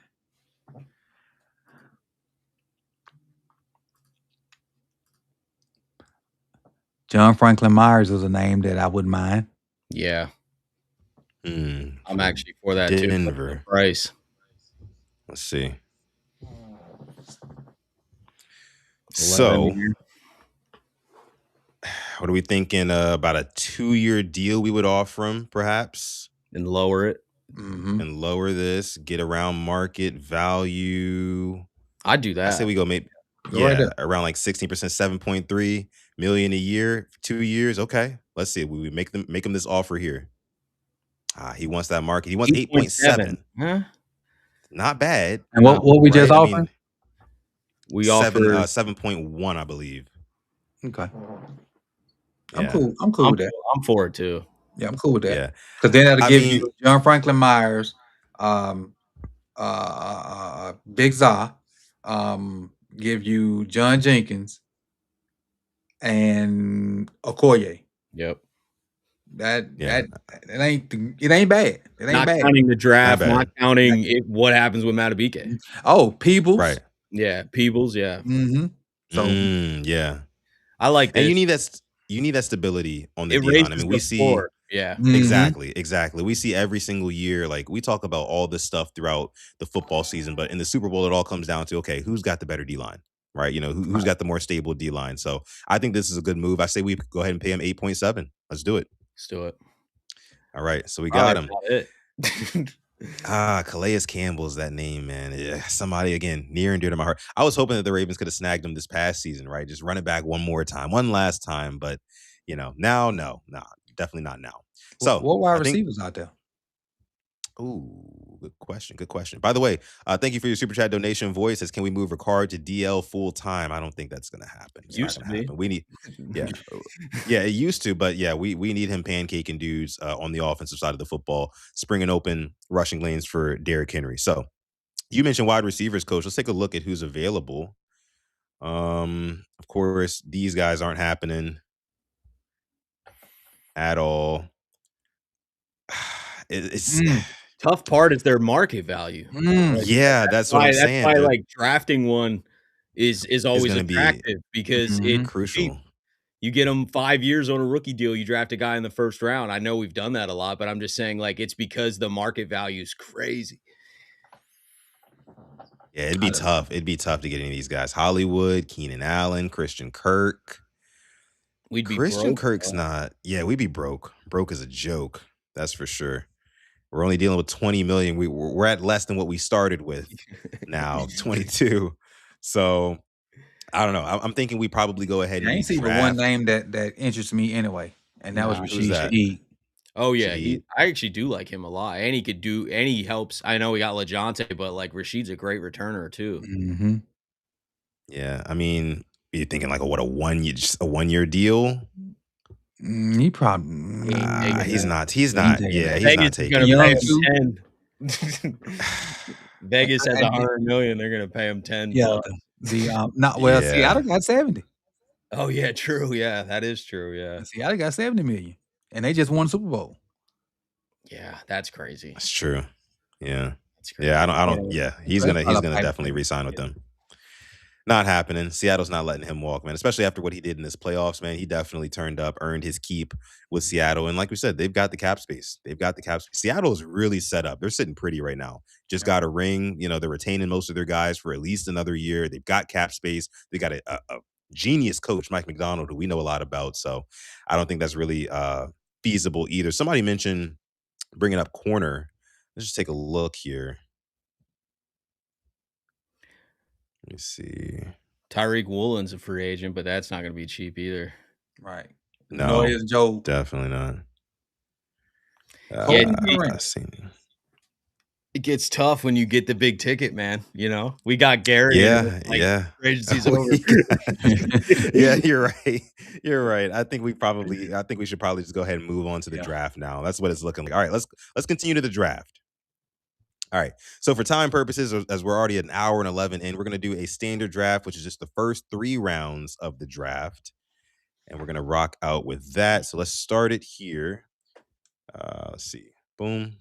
John Franklin Myers is a name that I wouldn't mind. Yeah. I'm I'm actually for that too. What's the Denver. price? Let's see. 11 So, a year. what are we thinking about a 2-year deal we would offer him, perhaps? And lower it. Mhm. And lower this, get around market value. I'd do I say that. we go maybe Go right there. around like 16%, 7.3 million a year, 2 years. Okay. Let's see. We make him this offer here. He wants that market. He wants 8.7. Huh? Not bad. And what we just Right? I offering? mean, We offer 7.1, I believe. Okay. Yeah. I'm cool. I'm cool with that. I'm for it too. Yeah, I'm cool with that. Yeah. Because then that'll I give mean, you John Franklin Myers, Big Za, give you John Jenkins, and Okoye. Yep. That Yeah. it ain't bad. It ain't Not bad. counting the draft, Not not bad. counting what happens with Matabike. Oh, Peebles. right. Yeah, Peebles, yeah. Mm-hmm. So Yeah. I like And this. you need that stability on the It D line. raises I mean, the we see floor. Yeah. mhm. Exactly. We see every single year, like we talk about all this stuff throughout the football season, but in the Super Bowl, it all comes down to, okay, who's got the better D line, right? Who's got the more stable D line. So I think this is a good move. I say we go ahead and pay him 8.7. Let's do it. Let's do it. All right. So we All got right, him. got it. Calais Campbell's that name, man. Yeah, somebody again near and dear to my heart. I was hoping that the Ravens could have snagged him this past season, right? Just run it back one more time, one last time. But now, no, definitely not now. So what wide I think. receivers out there? Ooh, good question. Good question. By the way, thank you for your super chat donation. Voice says, "Can we move Ricard to DL full time?" I don't think that's gonna happen. It's Used not to gonna be. happen. We need, yeah, yeah. It used to, but yeah, we need him pancaking dudes on the offensive side of the football, springing open rushing lanes for Derrick Henry. So you mentioned wide receivers, coach. Let's take a look at who's available. Of course, these guys aren't happening at all. it's Tough part is their market value. Like, yeah, that's what I'm that's saying. why, like, drafting one is It's always gonna be attractive because it's cheap. crucial. You get them 5 years on a rookie deal, you draft a guy in the first round. I know we've done that a lot, but I'm just saying, like, it's because the market value is crazy. Yeah, it'd be tough. It'd be tough to get any of these guys. Hollywood, Keenan Allen, Christian Kirk. We'd be Christian broke. Kirk's not. Yeah, we'd be broke. Broke is a joke. That's for sure. We're only dealing with 20 million. We're at less than what we started with now, 22. So I don't know. I'm thinking we probably go ahead I and we ain't see but one draft. name that interests me anyway, and that was Nah. Who's Rashid that? Shaheed. Oh, yeah, Shaheed. I actually do like him a lot, and he helps. I know we got LeJohntay, but, like, Rashid's a great returner too. Mhm. Yeah, I mean, you're thinking like a 1 year deal? He probably He ain't taking He's that. not. He's he ain't not. taking Yeah, that. he's Vegas not is taking gonna He pay young that. too. him 10. Vegas has And $100,000,000, they're gonna pay him 10 yeah, plus. not well, Yeah, Seattle got 70. Oh, yeah, true, yeah, that is true, yeah. Seattle got 70,000,000, and they just won the Super Bowl. Yeah, that's crazy. that's true. Yeah, That's yeah. crazy. I don't. Yeah. Yeah, So that's he's probably gonna a pipe definitely dream. re-sign with Yeah. them. Not happening. Seattle's not letting him walk, man. Especially after what he did in this playoffs, man. He definitely turned up, earned his keep with Seattle. And like we said, they've got the cap space. They've got the cap space. Seattle is really set up. They're sitting pretty right now. Just Yeah. got a ring. You know, they're retaining most of their guys for at least another year. They've got cap space. They got a genius coach, Mike McDonald, who we know a lot about. So I don't think that's really feasible either. Somebody mentioned bringing up corner. Let's just take a look here. Let me see. Tyreek Woolen's a free agent, but that's not gonna be cheap either. Right. No, No, it's Joe. definitely not. Yeah, Kobe Durant. it gets tough when you get the big ticket, man, you know? We got Gary and Yeah, like, yeah. free agency's We over. yeah, you're right. You're right. I think we should probably just go ahead and move on to the Yeah. draft now. That's what it's looking like. All right, let's continue to the draft. All right. So for time purposes, as we're already an hour and 11 in, we're going to do a standard draft, which is just the first 3 rounds of the draft. And we're going to rock out with that. So let's start it here. Let's see. Boom.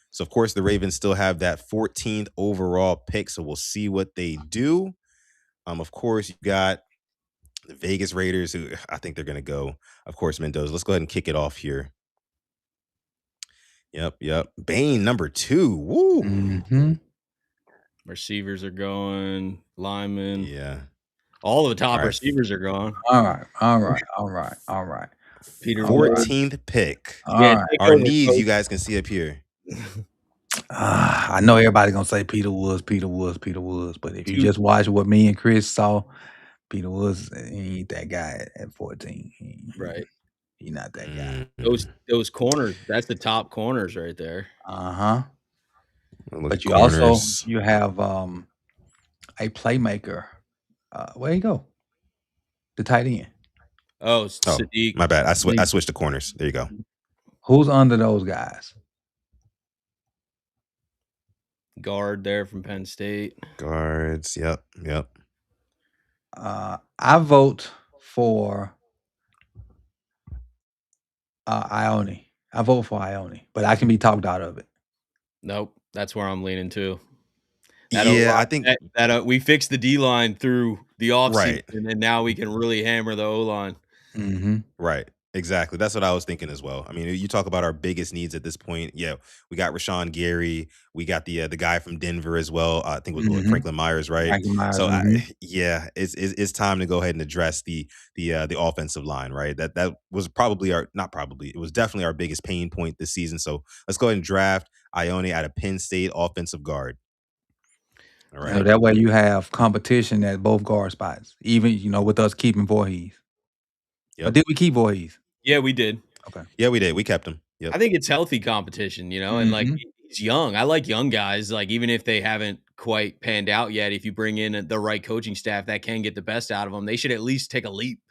So, of course, the Ravens still have that 14th overall pick. So we'll see what they do. Of course, you got the Vegas Raiders, who I think they're going to go, of course, Mendoza. Let's go ahead and kick it off here. Yep. Bane, number 2. Woo. Mhm. Receivers are going, linemen. Yeah. All the top All right. receivers are gone. All right. Peter 14th pick. All Yeah, right. take Our over, needs, coach. you guys can see up here. I know everybody gonna say Peter Woods, but if you Two just watch what me and Chris saw, Peter Woods, he ain't that guy at 14. Right. He not that guy. Mm. Those corners, that's the top corners right there. Uh-huh. Look But at you also corners. you have a playmaker. Where you go? The tight end. Oh, Oh, Sadiq. my bad. I switched to corners. There you go. Who's under those guys? Guard there from Penn State. Guards. Yep. I vote for Ione. I vote for Ione, but I can be talked out of it. Nope, that's where I'm leaning too. Yeah, I think We fixed the D line through the right. offseason, and now we can really hammer the O line. Mm-hmm. Right. Exactly. That's what I was thinking as well. I mean, you talk about our biggest needs at this point. Yeah, we got Rashawn Gary. We got the guy from Denver as well. I think it was Franklin Myers, right? Franklin Myers, So yeah, it's time to go ahead and address the offensive line, right? That was probably not probably, it was definitely our biggest pain point this season. So let's go ahead and draft Ione out of Penn State, offensive guard. All right. So that way you have competition at both guard spots, even with us keeping Voorhees. Yep. Or did we keep Voorhees? Yeah, we did. Okay. Yeah, we did. We kept him. Yep. I think it's healthy competition, and like he's young. I like young guys, like even if they haven't quite panned out yet, if you bring in the right coaching staff that can get the best out of them, they should at least take a leap.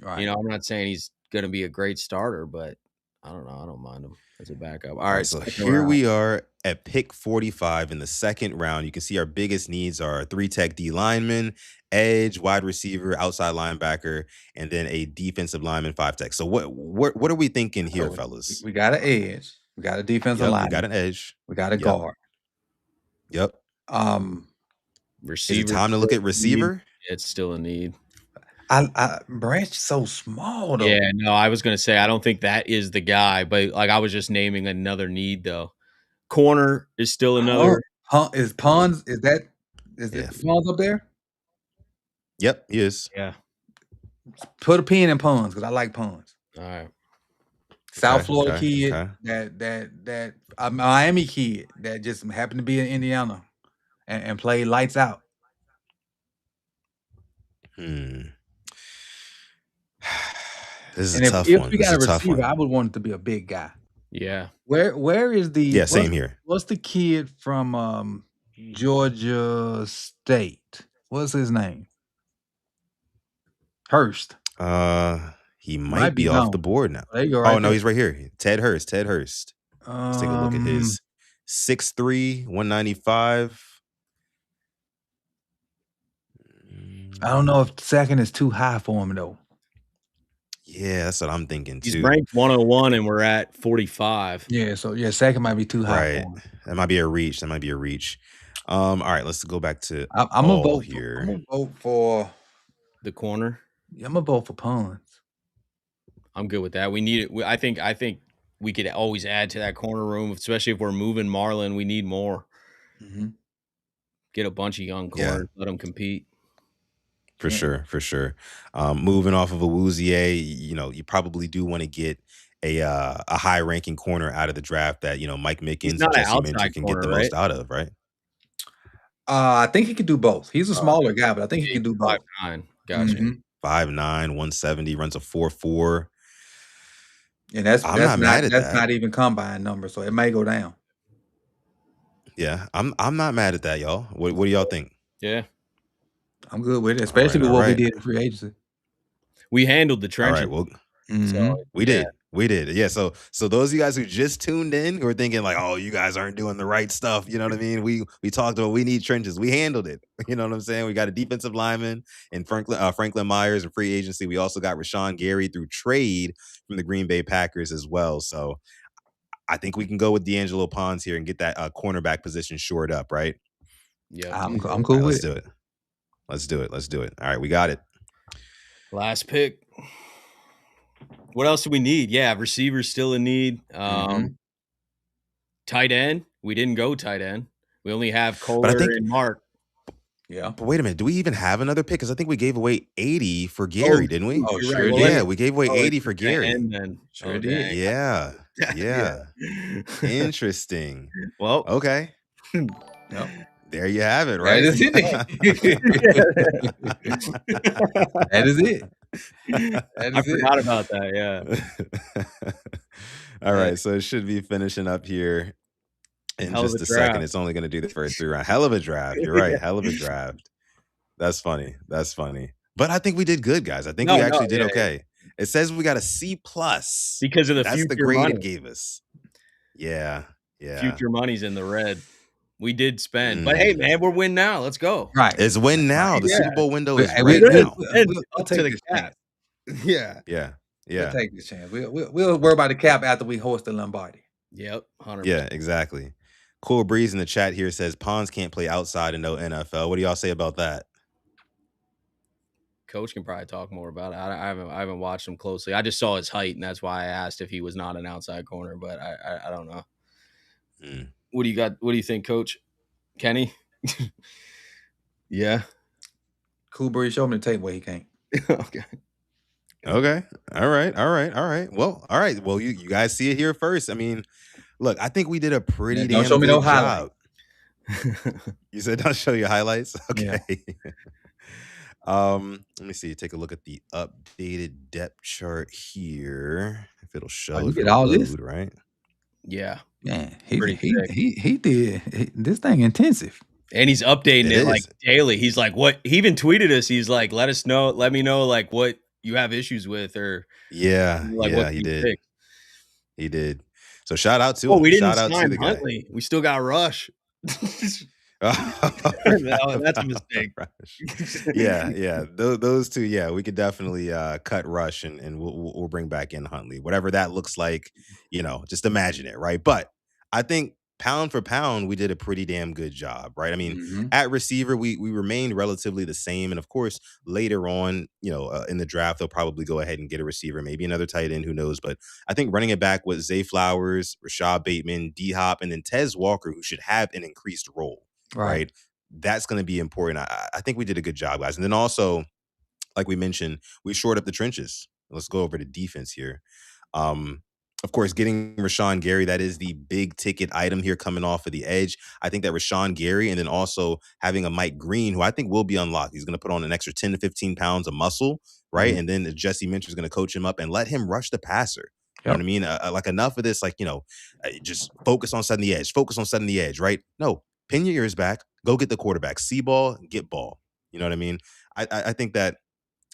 Right. I'm not saying he's going to be a great starter, but I don't know. I don't mind him as a backup. All All right, right, so second here round. we are at pick 45 in the second round. You can see our biggest needs are 3 tech D lineman, edge, wide receiver, outside linebacker, and then a defensive lineman, 5 tech. So what are we thinking here, So fellas? we got an edge. We got a defensive Yep, we line. got an edge. We got a Yep. guard. Yep. Receiver. Is it time to look at receiver? It's still a need. Branch so small though. Yeah, no, I was gonna say I don't think that is the guy, but like I was just naming another need though. Corner is still another. Is Pons? Is Yeah. it Pons up there? Yep, he is. Yeah. Put a pin in Pons because I like Pons. All right. South Okay, Florida okay, kid, okay. that a Miami kid that just happened to be in Indiana and played lights out. This is And a tough if one. we This got is a a tough receiver, one. I would want it to be a big guy. Yeah. Where is the Yeah, same here. What's the kid from Georgia State? What's his name? Hurst. He might be off the board now. There you go. Right Oh no, there. he's right here. Ted Hurst. Let's take a look at his 6'3", 195. I don't know if second is too high for him though. Yeah, that's what I'm thinking too. He's ranked 101 and we're at 45. Yeah, so yeah, second might be too high for him. That might be a reach. All right, let's go back to I'm gonna vote here. I'm gonna vote for the corner. Yeah, I'm gonna vote for Pons. I'm good with that. We need it. I think we could always add to that corner room, especially if we're moving Marlon. We need more. Get a bunch of young corners, let them compete. For sure. Moving off of Awuzie, you probably do want to get a high-ranking corner out of the draft that Mike Mickens and Jesse Minter can get the most out of, right? I think he could do both. He's a smaller guy, but I think he can do both. 5'9". Gotcha. 5'9", 170, runs a 4.4. And that's not even combine number, so it may go down. Yeah, I'm not mad at that, y'all. What do y'all think? Yeah, I'm good with it, especially with what we did in free agency. We handled the trenches. All right, well, we did. Yeah, so those of you guys who just tuned in who are thinking like, oh, you guys aren't doing the right stuff, you know what I mean? We talked about we need trenches. We handled it. You know what I'm saying? We got a defensive lineman in Franklin Myers in free agency. We also got Rashawn Gary through trade from the Green Bay Packers as well. So I think we can go with D'Angelo Pons here and get that cornerback position shored up, right? Yeah, I'm cool with it. Let's do it. All right, we got it. Last pick. What else do we need? Yeah, receivers still in need. Tight end. We didn't go tight end. We only have Kohler and Mark. Yeah. But wait a minute. Do we even have another pick? Because I think we gave away 80 for Gary, didn't we? Oh, sure did. Yeah, we gave away 80 for Gary. Sure did. Yeah. Interesting. Well, okay. Yep. There you have it, right? That is it. That is it. I forgot about that. Yeah. All right. So it should be finishing up here in just a second. It's only going to do the first 3 rounds. Hell of a draft. You're right. Hell of a draft. That's funny. But I think we did good, guys. I think we actually did okay. It says we got a C+ because of that's the grade it gave us. Yeah. Future money's in the red. We did spend, but hey, man, we're win now. Let's go. Right, it's win now. The Super Bowl window is right now. We'll take the cap. Yeah. We'll take this chance. We'll worry about the cap after we host the Lombardi. Yep. 100%. Yeah, exactly. Cool Breeze in the chat here says Pons can't play outside and no NFL. What do y'all say about that? Coach can probably talk more about it. I haven't watched him closely. I just saw his height, and that's why I asked if he was not an outside corner. But I don't know. What do you got? What do you think, Coach? Kenny? Yeah. Cool Breeze, show him the tape where he can't. Okay. All right. Well, all right. Well, you guys see it here first. I mean, look, I think we did a pretty damn good job. Highlight. You said don't show you highlights? Okay. Yeah. Let me see. Take a look at the updated depth chart here. If it'll show. You get all this, right? Yeah. Man, he did this thing intensive. And he's updating it like daily. He's like, what? He even tweeted us. He's like, let me know like what you have issues with or yeah, like yeah, he did. He did. So shout out to Oh, him. we didn't Shout out to sign the guy. Huntley. We still got Rush. No, that's a mistake. Rush. Yeah, yeah. Those two, yeah, we could definitely cut Rush and we'll bring back in Huntley. Whatever that looks like, just imagine it, right? But I think pound for pound, we did a pretty damn good job, right? I mean, Mhm. at receiver, we remained relatively the same. And of course, later on, in the draft, they'll probably go ahead and get a receiver, maybe another tight end, who knows? But I think running it back with Zay Flowers, Rashad Bateman, D Hop, and then Tez Walker, who should have an increased role, Right. right? That's going to be important. I think we did a good job, guys. And then also, like we mentioned, we shored up the trenches. Let's go over to defense here. Um, of course, getting Rashawn Gary, that is the big ticket item here coming off of the edge. I think that Rashawn Gary and then also having a Mike Green, who I think will be unlocked. He's going to put on an extra 10 to 15 pounds of muscle, right? Mhm. And then Jesse Minter is going to coach him up and let him rush the passer. You know what Yep. I mean? Like enough of this, just focus on setting the edge, focus on setting the edge, right? No, pin your ears back, go get the quarterback, see ball, get ball. You know what I mean? I think that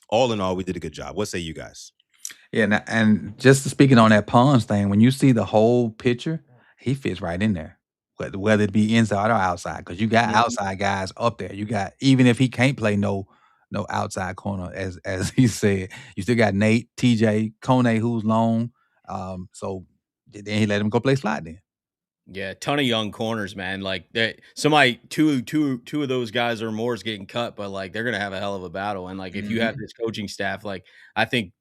all in all, we did a good job. What say you guys? Yeah, and just speaking on that Pons thing, when you see the whole picture, he fits right in there, whether it be inside or outside, because you got Mhm. outside guys up there. You got even if he can't play no outside corner, as he said, you still got Nate, TJ, Kone, who's long. So then he let him go play slot then. Yeah, ton of young corners, man. Like that, somebody two of those guys or more is getting cut, but like they're gonna have a hell of a battle. And like if you have Mhm. this coaching staff, like I think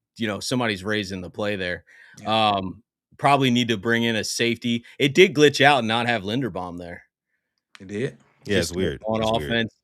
somebody's raising the play there. Yeah, Um, Probably need to bring in a safety. It did glitch out and not have Linderbaum there. he did. Yeah, it's Just weird. on It's weird. offense,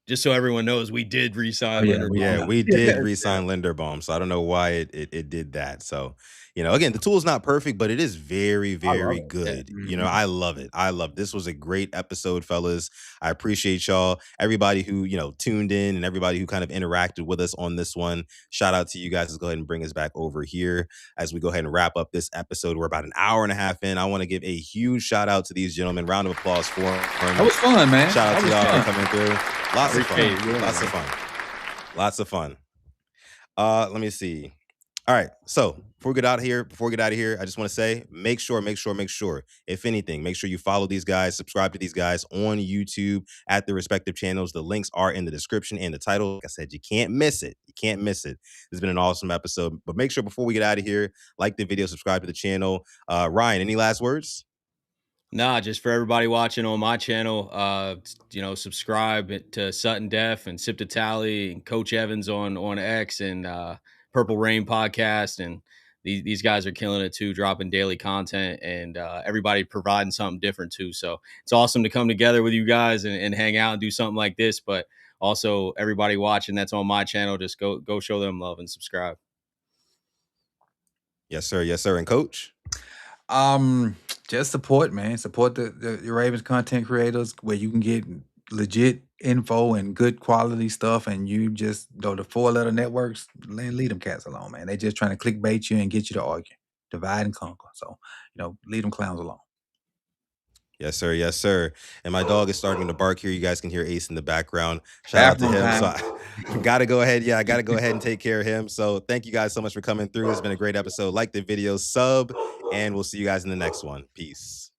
just so everyone knows, we did Oh re-sign yeah, we Linderbaum. Yeah, did. we did Yeah, re-sign Linderbaum, so I don't know why it did that. So, again, the tool's not perfect, but it is very, I love very it. Yeah. good. Mhm. I love it. I love this was a great episode, fellas. I appreciate y'all. Everybody who, tuned in and everybody who kind of interacted with us on this one. Shout out to you guys. Let's go ahead and bring us back over here as we go ahead and wrap up this episode. We're about an hour and a half in. I want to give a huge shout out to these gentlemen. Round of applause for That them. was fun, man. Shout out That to was y'all for fun. coming through. Lots of Appreciate fun. you doing it, Lots of man. fun. Lots of fun. Let me see. All right. So before we get out of here, I just want to say, make sure, if anything, make sure you follow these guys, subscribe to these guys on YouTube at their respective channels. The links are in the description and the title. Like I said, you can't miss it. You can't miss it. This has been an awesome episode. But make sure before we get out of here, like the video, subscribe to the channel. Ryan, any last words? Nah, just for everybody watching on my channel, subscribe to Sutton Def and Sip to Tally and Coach Evans on X and Purple Rain podcast. And these guys are killing it too, dropping daily content and everybody providing something different too. So it's awesome to come together with you guys and hang out and do something like this. But also everybody watching that's on my channel, just go show them love and subscribe. Yes, sir. Yes, sir. And Coach? Um, just support, man. Support the Ravens content creators where you can get legit info and good quality stuff, and you just the 4-letter networks, leave them cats alone, man. They just trying to clickbait you and get you to argue, divide and conquer. So, leave them clowns alone. Yes, sir. Yes, sir. And my dog is starting to bark here. You guys can hear Ace in the background. Shout out to Bathroom him. So time. I gotta go ahead. Yeah, I gotta go ahead and take care of him. So thank you guys so much for coming through. It's been a great episode. Like the video, sub, and we'll see you guys in the next one. Peace.